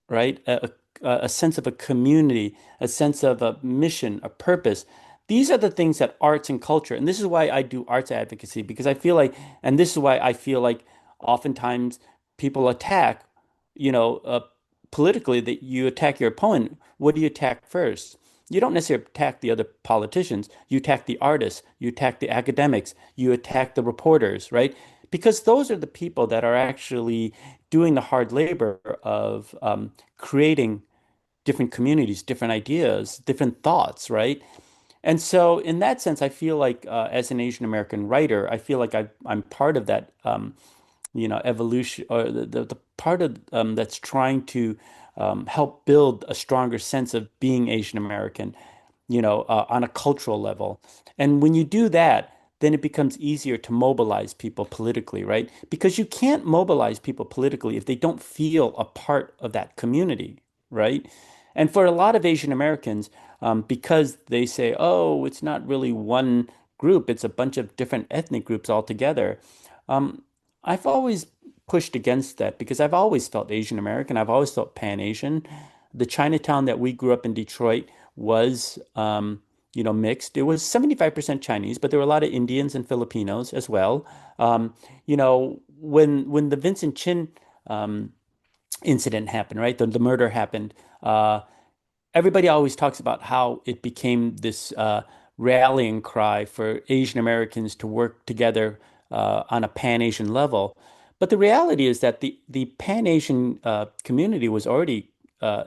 right? A sense of a community, a sense of a mission, a purpose. These are the things that arts and culture, and this is why I do arts advocacy, because I feel like, and this is why I feel like oftentimes people attack, you know, politically, that you attack your opponent. What do you attack first? You don't necessarily attack the other politicians. You attack the artists, you attack the academics, you attack the reporters, right? Because those are the people that are actually doing the hard labor of creating different communities, different ideas, different thoughts, right? And so, in that sense, I feel like as an Asian American writer, I feel like I'm part of that, evolution, or the part of that's trying to help build a stronger sense of being Asian American, on a cultural level. And when you do that, then it becomes easier to mobilize people politically, right? Because you can't mobilize people politically if they don't feel a part of that community, right? And for a lot of Asian Americans, because they say, oh, it's not really one group, it's a bunch of different ethnic groups all together. Um, I've always pushed against that because I've always felt Asian American. I've always felt Pan-Asian. The Chinatown that we grew up in Detroit was, mixed. It was 75% Chinese, but there were a lot of Indians and Filipinos as well. When the Vincent Chin incident happened, right? The murder happened. Everybody always talks about how it became this rallying cry for Asian Americans to work together on a Pan-Asian level. But the reality is that the Pan-Asian community was already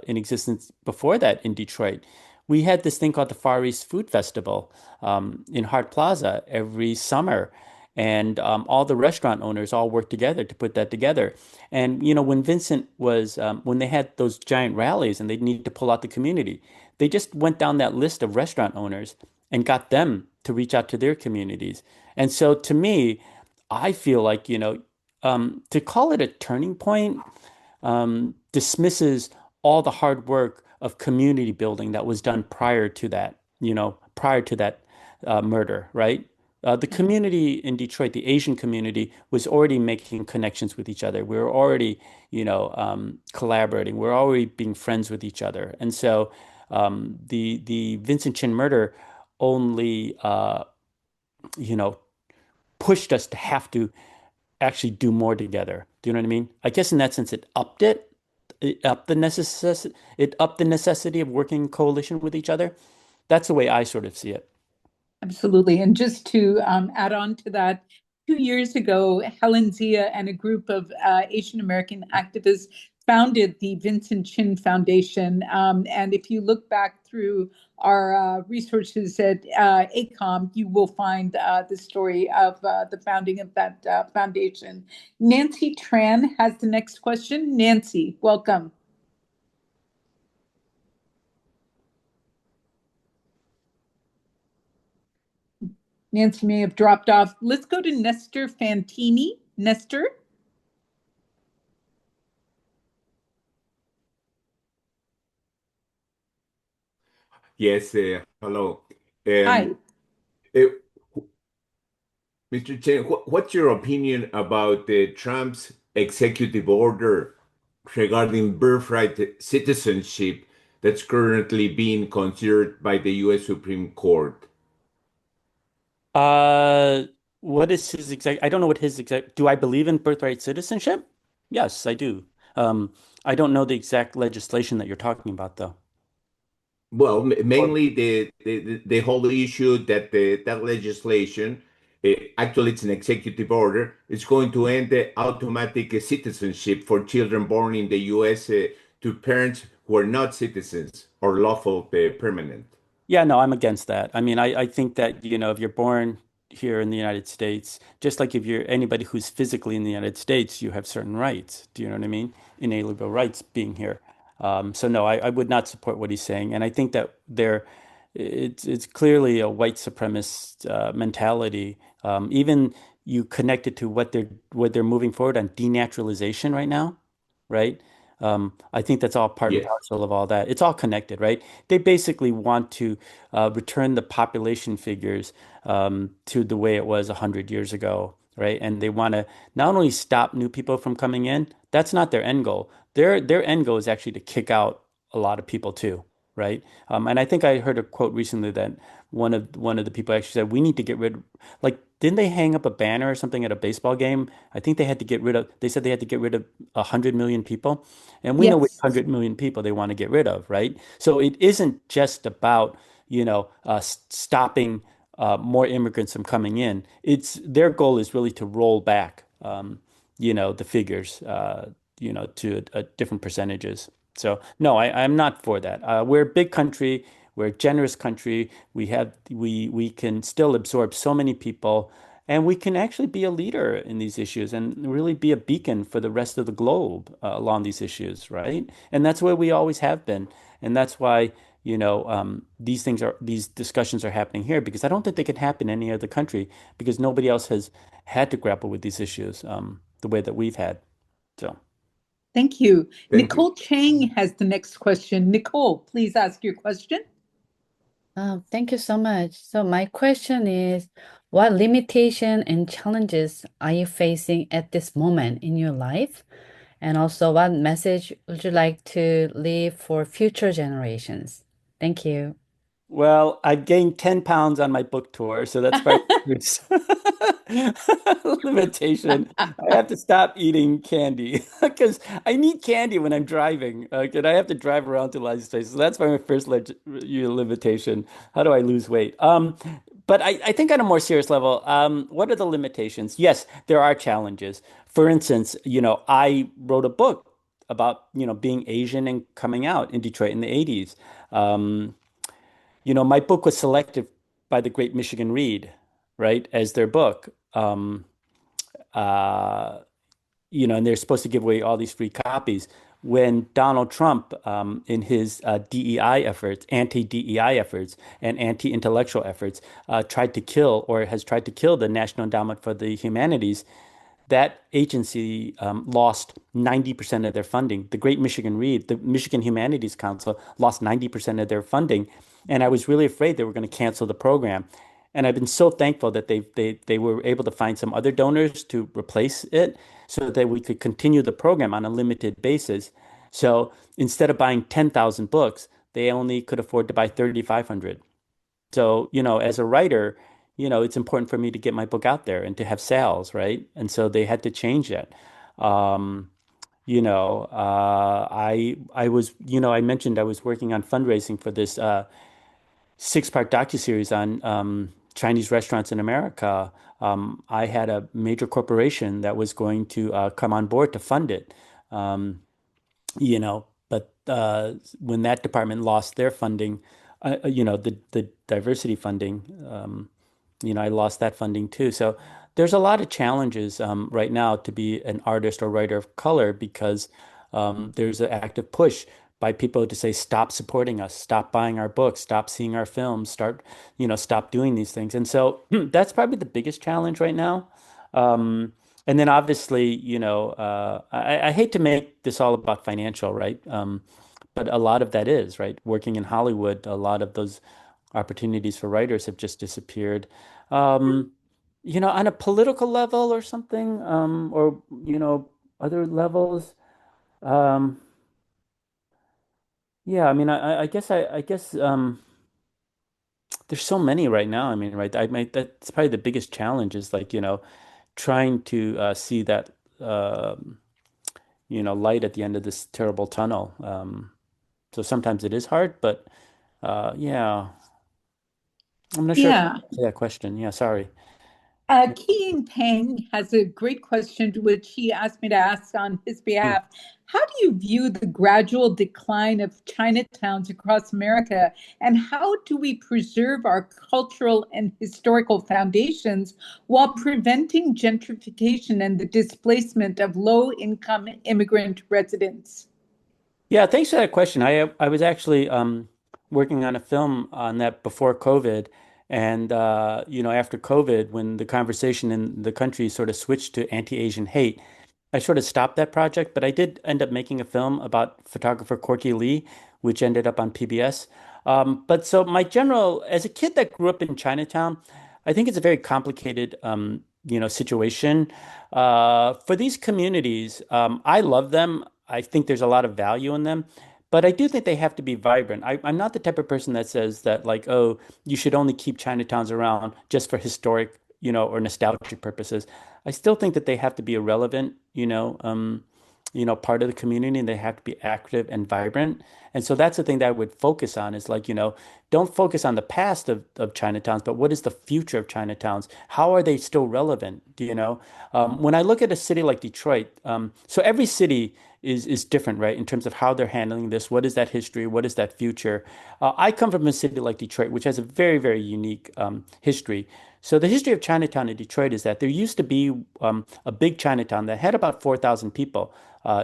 in existence before that in Detroit. We had this thing called the Far East Food Festival in Hart Plaza every summer. And all the restaurant owners all worked together to put that together. And when Vincent was when they had those giant rallies and they needed to pull out the community, they just went down that list of restaurant owners and got them to reach out to their communities. And so to me, I feel like, to call it a turning point dismisses all the hard work of community building that was done prior to that murder, right? The community in Detroit, the Asian community, was already making connections with each other. We were already, collaborating. We're already being friends with each other. And so the Vincent Chin murder only, you know, pushed us to have to actually do more together. Do you know what I mean? I guess in that sense, it upped it. It upped the necessity of working in coalition with each other. That's the way I sort of see it. Absolutely. And just to add on to that, 2 years ago, Helen Zia and a group of Asian American activists founded the Vincent Chin Foundation. And if you look back through our resources at ACoM, you will find the story of the founding of that foundation. Nancy Tran has the next question. Nancy, welcome. Nancy may have dropped off. Let's go to Nestor Fantini. Nestor? Yes, hello. Hi. Uh, Mr. Chen, what's your opinion about Trump's executive order regarding birthright citizenship that's currently being considered by the U.S. Supreme Court? Uh, what is his exact? I don't know what his exact. Do I believe in birthright citizenship? Yes, I do. I don't know the exact legislation that you're talking about, though. Well, mainly the whole issue that that legislation, actually it's an executive order, is going to end the automatic citizenship for children born in the U.S. To parents who are not citizens or lawful permanent. Yeah, no, I'm against that. I mean, I think that, if you're born here in the United States, just like if you're anybody who's physically in the United States, you have certain rights. Do you know what I mean? Inalienable rights being here. So no, I would not support what he's saying. And I think that it's clearly a white supremacist mentality. Even you connect it to what they're moving forward on denaturalization right now, right? I think that's all part and Yes. parcel of all that. It's all connected, right? They basically want to return the population figures to the way it was 100 years ago, right? And they want to not only stop new people from coming in, that's not their end goal. Their end goal is actually to kick out a lot of people too, right? And I think I heard a quote recently that one of the people actually said, we need to get rid, like, didn't they hang up a banner or something at a baseball game? I think they said they had to get rid of 100 million people. And we know which Yes. 100 million people they want to get rid of, right? So it isn't just about, stopping more immigrants from coming in. It's their goal is really to roll back, the figures, to different percentages. So no, I'm not for that. We're a big country. We're a generous country. We can still absorb so many people, and we can actually be a leader in these issues and really be a beacon for the rest of the globe along these issues, right? And that's where we always have been, and that's why these discussions are happening here because I don't think they can happen in any other country because nobody else has had to grapple with these issues the way that we've had. So. Thank you. Thank you. Nicole Chang has the next question. Nicole, please ask your question. Thank you so much. So my question is, what limitation and challenges are you facing at this moment in your life? And also, what message would you like to leave for future generations? Thank you. Well, I gained 10 pounds on my book tour, so that's my biggest limitation. I have to stop eating candy because I need candy when I'm driving. And I have to drive around to a lot of these places. So that's my first limitation. How do I lose weight? But I think on a more serious level, what are the limitations? Yes, there are challenges. For instance, I wrote a book about, being Asian and coming out in Detroit in the 80s. My book was selected by the Great Michigan Read, right, as their book. Uh, and they're supposed to give away all these free copies. When Donald Trump, in his DEI efforts, anti-DEI efforts, and anti-intellectual efforts, has tried to kill the National Endowment for the Humanities, that agency lost 90% of their funding. The Great Michigan Read, the Michigan Humanities Council, lost 90% of their funding. And I was really afraid they were going to cancel the program. And I've been so thankful that they were able to find some other donors to replace it so that we could continue the program on a limited basis. So instead of buying 10,000 books, they only could afford to buy 3,500. So, as a writer, it's important for me to get my book out there and to have sales, right? And so they had to change that. I mentioned I was working on fundraising for this six-part docuseries on Chinese restaurants in America. I had a major corporation that was going to come on board to fund it. But when that department lost their funding, the diversity funding, I lost that funding too. So there's a lot of challenges right now to be an artist or writer of color because there's an active push by people to say, stop supporting us, stop buying our books, stop seeing our films, stop doing these things. And so that's probably the biggest challenge right now. And then obviously, I hate to make this all about financial, right? But a lot of that is, right? Working in Hollywood, a lot of those opportunities for writers have just disappeared. On a political level or something, or, other levels. Um, yeah, I mean, I guess there's so many right now. I mean, right? That's probably the biggest challenge is like, trying to see that, light at the end of this terrible tunnel. So sometimes it is hard, but yeah, I'm not sure if I Yeah. answered that question. Yeah, sorry. Keen Tang has a great question, which he asked me to ask on his behalf. How do you view the gradual decline of Chinatowns across America, and how do we preserve our cultural and historical foundations while preventing gentrification and the displacement of low-income immigrant residents? Yeah, thanks for that question. I was actually working on a film on that before COVID, and after COVID, when the conversation in the country sort of switched to anti-Asian hate, I sort of stopped that project. But I did end up making a film about photographer Corky Lee, which ended up on PBS. But so as a kid that grew up in Chinatown, I think it's a very complicated situation. For these communities, I love them. I think there's a lot of value in them, but I do think they have to be vibrant. I'm not the type of person that says that like, oh, you should only keep Chinatowns around just for historic, or nostalgic purposes. I still think that they have to be a relevant, part of the community, and they have to be active and vibrant. And so that's the thing that I would focus on is like, don't focus on the past of Chinatowns, but what is the future of Chinatowns? How are they still relevant? When I look at a city like Detroit, so every city is different, right? In terms of how they're handling this. What is that history? What is that future? I come from a city like Detroit, which has a very, very unique history. So the history of Chinatown in Detroit is that there used to be a big Chinatown that had about 4,000 people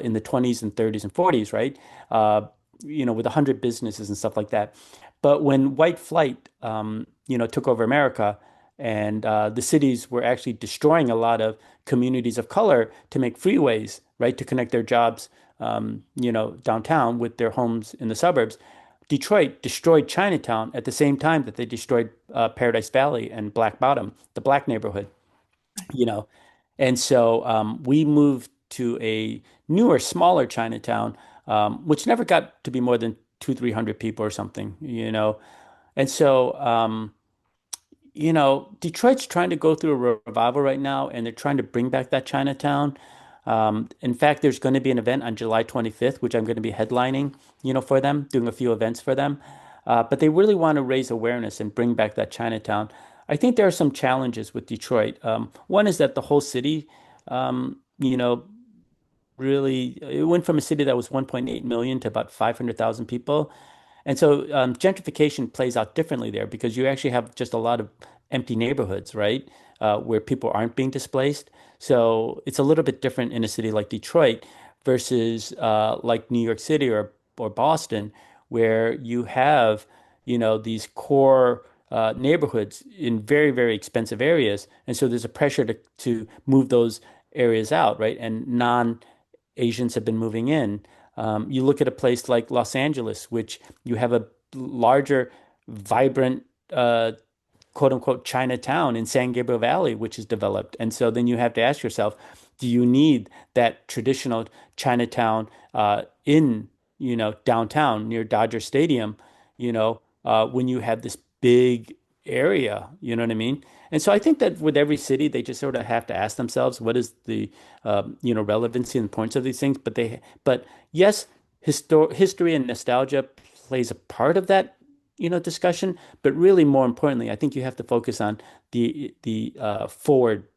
in the 20s and 30s and 40s, right? With 100 businesses and stuff like that. But when white flight, took over America, and the cities were actually destroying a lot of communities of color to make freeways, right, to connect their jobs, downtown with their homes in the suburbs. Detroit destroyed Chinatown at the same time that they destroyed Paradise Valley and Black Bottom, the black neighborhood, you know. And so we moved to a newer, smaller Chinatown, which never got to be more than 300 people or something. And so, Detroit's trying to go through a revival right now, and they're trying to bring back that Chinatown. In fact, there's going to be an event on July 25th, which I'm going to be headlining, for them, doing a few events for them. But they really want to raise awareness and bring back that Chinatown. I think there are some challenges with Detroit. One is that the whole city, really, it went from a city that was 1.8 million to about 500,000 people. And so gentrification plays out differently there because you actually have just a lot of empty neighborhoods, right? Where people aren't being displaced. So it's a little bit different in a city like Detroit versus like New York City or Boston, where you have, these core neighborhoods in very, very expensive areas. And so there's a pressure to move those areas out, right? And non-Asians have been moving in. You look at a place like Los Angeles, which you have a larger, vibrant, quote unquote, Chinatown in San Gabriel Valley, which is developed. And so then you have to ask yourself, do you need that traditional Chinatown in, downtown near Dodger Stadium, when you have this big area, you know what I mean? And so I think that with every city, they just sort of have to ask themselves, what is the, relevancy and points of these things? But yes, history and nostalgia plays a part of that, discussion. But really, more importantly, I think you have to focus on the forward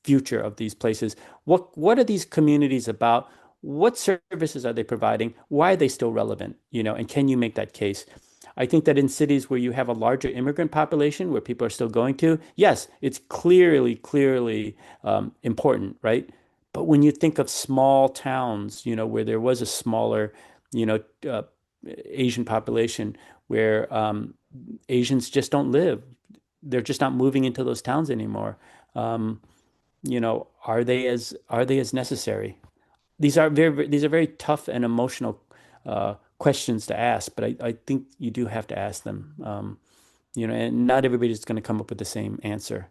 future of these places. What are these communities about? What services are they providing? Why are they still relevant? And can you make that case? I think that in cities where you have a larger immigrant population, where people are still going to, yes, it's clearly important, right? But when you think of small towns, where there was a smaller, Asian population, where Asians just don't live, they're just not moving into those towns anymore. Are they as necessary? These are very tough and emotional questions to ask, but I think you do have to ask them. And not everybody's going to come up with the same answer.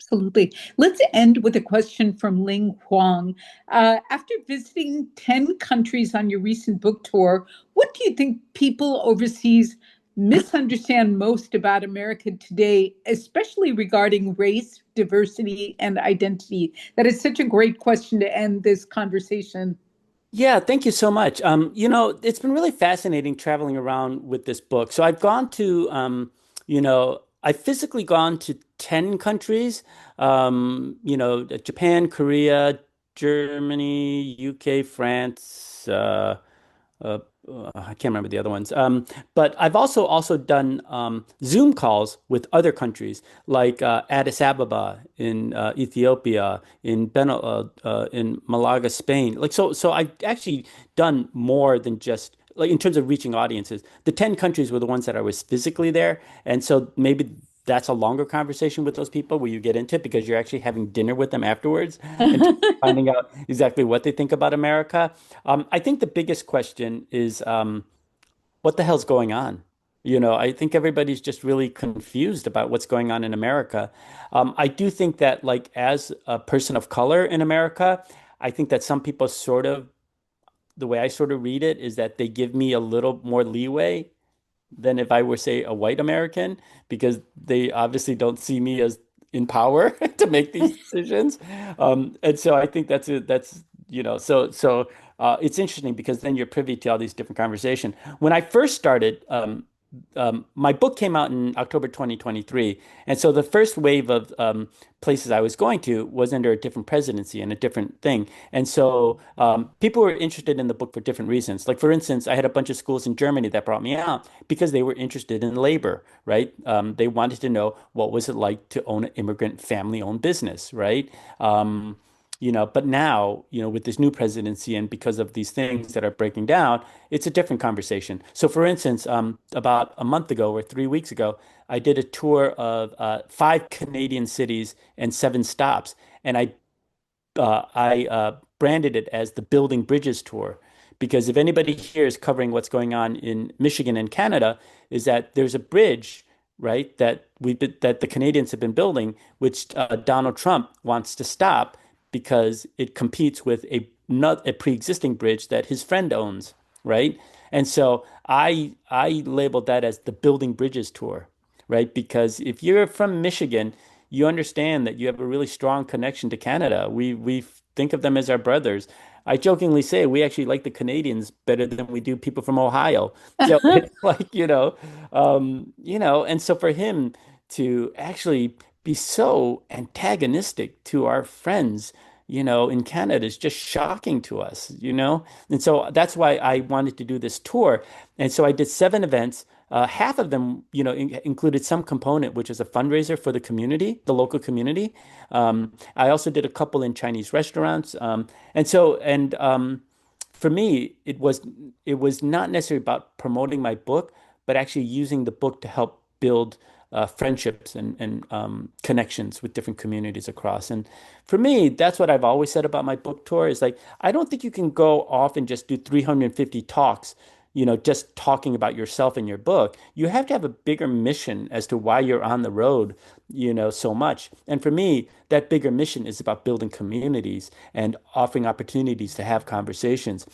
Absolutely. Let's end with a question from Ling Huang. After visiting 10 countries on your recent book tour, what do you think people overseas misunderstand most about America today, especially regarding race, diversity, and identity? That is such a great question to end this conversation. Yeah, thank you so much. It's been really fascinating traveling around with this book. So I've gone to, I've physically gone to 10 countries, Japan, Korea, Germany, UK, France, uh, I can't remember the other ones. But I've also done Zoom calls with other countries like Addis Ababa in Ethiopia, in Malaga, Spain. So I've actually done more than just like in terms of reaching audiences. The 10 countries were the ones that I was physically there, and so maybe that's a longer conversation with those people where you get into it because you're actually having dinner with them afterwards and finding out exactly what they think about America. I think the biggest question is what the hell's going on? I think everybody's just really confused about what's going on in America. I do think that, like, as a person of color in America, I think that some people sort of, the way I sort of read it is that they give me a little more leeway than if I were, say, a white American, because they obviously don't see me as in power to make these decisions. And so I think it's interesting because then you're privy to all these different conversations. When I first started, my book came out in October 2023. And so the first wave of places I was going to was under a different presidency and a different thing. And so people were interested in the book for different reasons. Like, for instance, I had a bunch of schools in Germany that brought me out because they were interested in labor, right? They wanted to know what was it like to own an immigrant family-owned business, right? But now, with this new presidency and because of these things that are breaking down, it's a different conversation. So, for instance, about a month ago or 3 weeks ago, I did a tour of 5 Canadian cities and 7 stops, and I branded it as the Building Bridges Tour. Because if anybody here is covering what's going on in Michigan and Canada, is that there's a bridge, right, that the Canadians have been building, which Donald Trump wants to stop because it competes with a pre-existing bridge that his friend owns, right? And so I labeled that as the Building Bridges Tour, right? Because if you're from Michigan, you understand that you have a really strong connection to Canada. We think of them as our brothers. I jokingly say we actually like the Canadians better than we do people from Ohio. So it's like, and so for him to actually be so antagonistic to our friends, in Canada is just shocking to us. And so that's why I wanted to do this tour. And so I did 7 events. Half of them, included some component, which is a fundraiser for the community, the local community. I also did a couple in Chinese restaurants. And for me, it was not necessarily about promoting my book, but actually using the book to help build friendships and connections with different communities across. And for me, that's what I've always said about my book tour is like, I don't think you can go off and just do 350 talks, just talking about yourself and your book. You have to have a bigger mission as to why you're on the road, so much. And for me, that bigger mission is about building communities and offering opportunities to have conversations.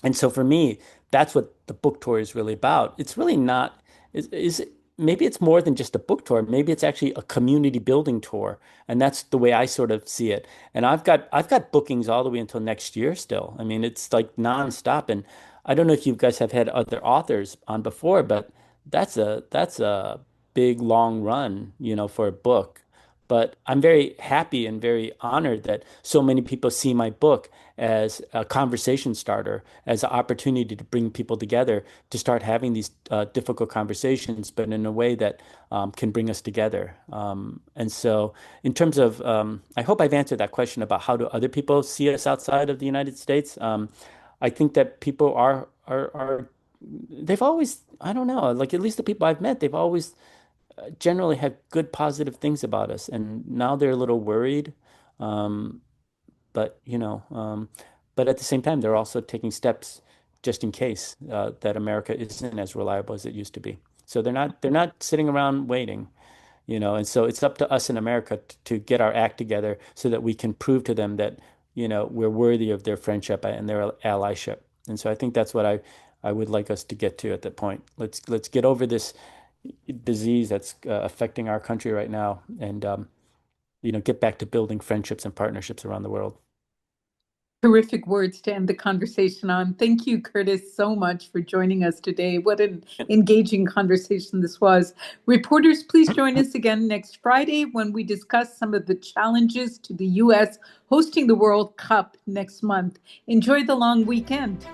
And so for me, that's what the book tour is really about. It's really not, is maybe it's more than just a book tour. Maybe it's actually a community building tour. And that's the way I sort of see it. And I've got bookings all the way until next year still. I mean, it's like nonstop. And I don't know if you guys have had other authors on before, but that's a big long run, for a book. But I'm very happy and very honored that so many people see my book as a conversation starter, as an opportunity to bring people together to start having these difficult conversations, but in a way that can bring us together. And so, in terms of, I hope I've answered that question about how do other people see us outside of the United States. I think that people they've always, I don't know, like at least the people I've met, they've always generally had good positive things about us, and now they're a little worried. Um, but you know, but at the same time, they're also taking steps just in case that America isn't as reliable as it used to be. So they're not sitting around waiting, and so it's up to us in America to get our act together so that we can prove to them that we're worthy of their friendship and their allyship. And so I think that's what I would like us to get to at that point. Let's get over this disease that's affecting our country right now, and get back to building friendships and partnerships around the world. Terrific words to end the conversation on. Thank you, Curtis, so much for joining us today. What an engaging conversation this was. Reporters, please join us again next Friday when we discuss some of the challenges to the U.S. hosting the World Cup next month. Enjoy the long weekend.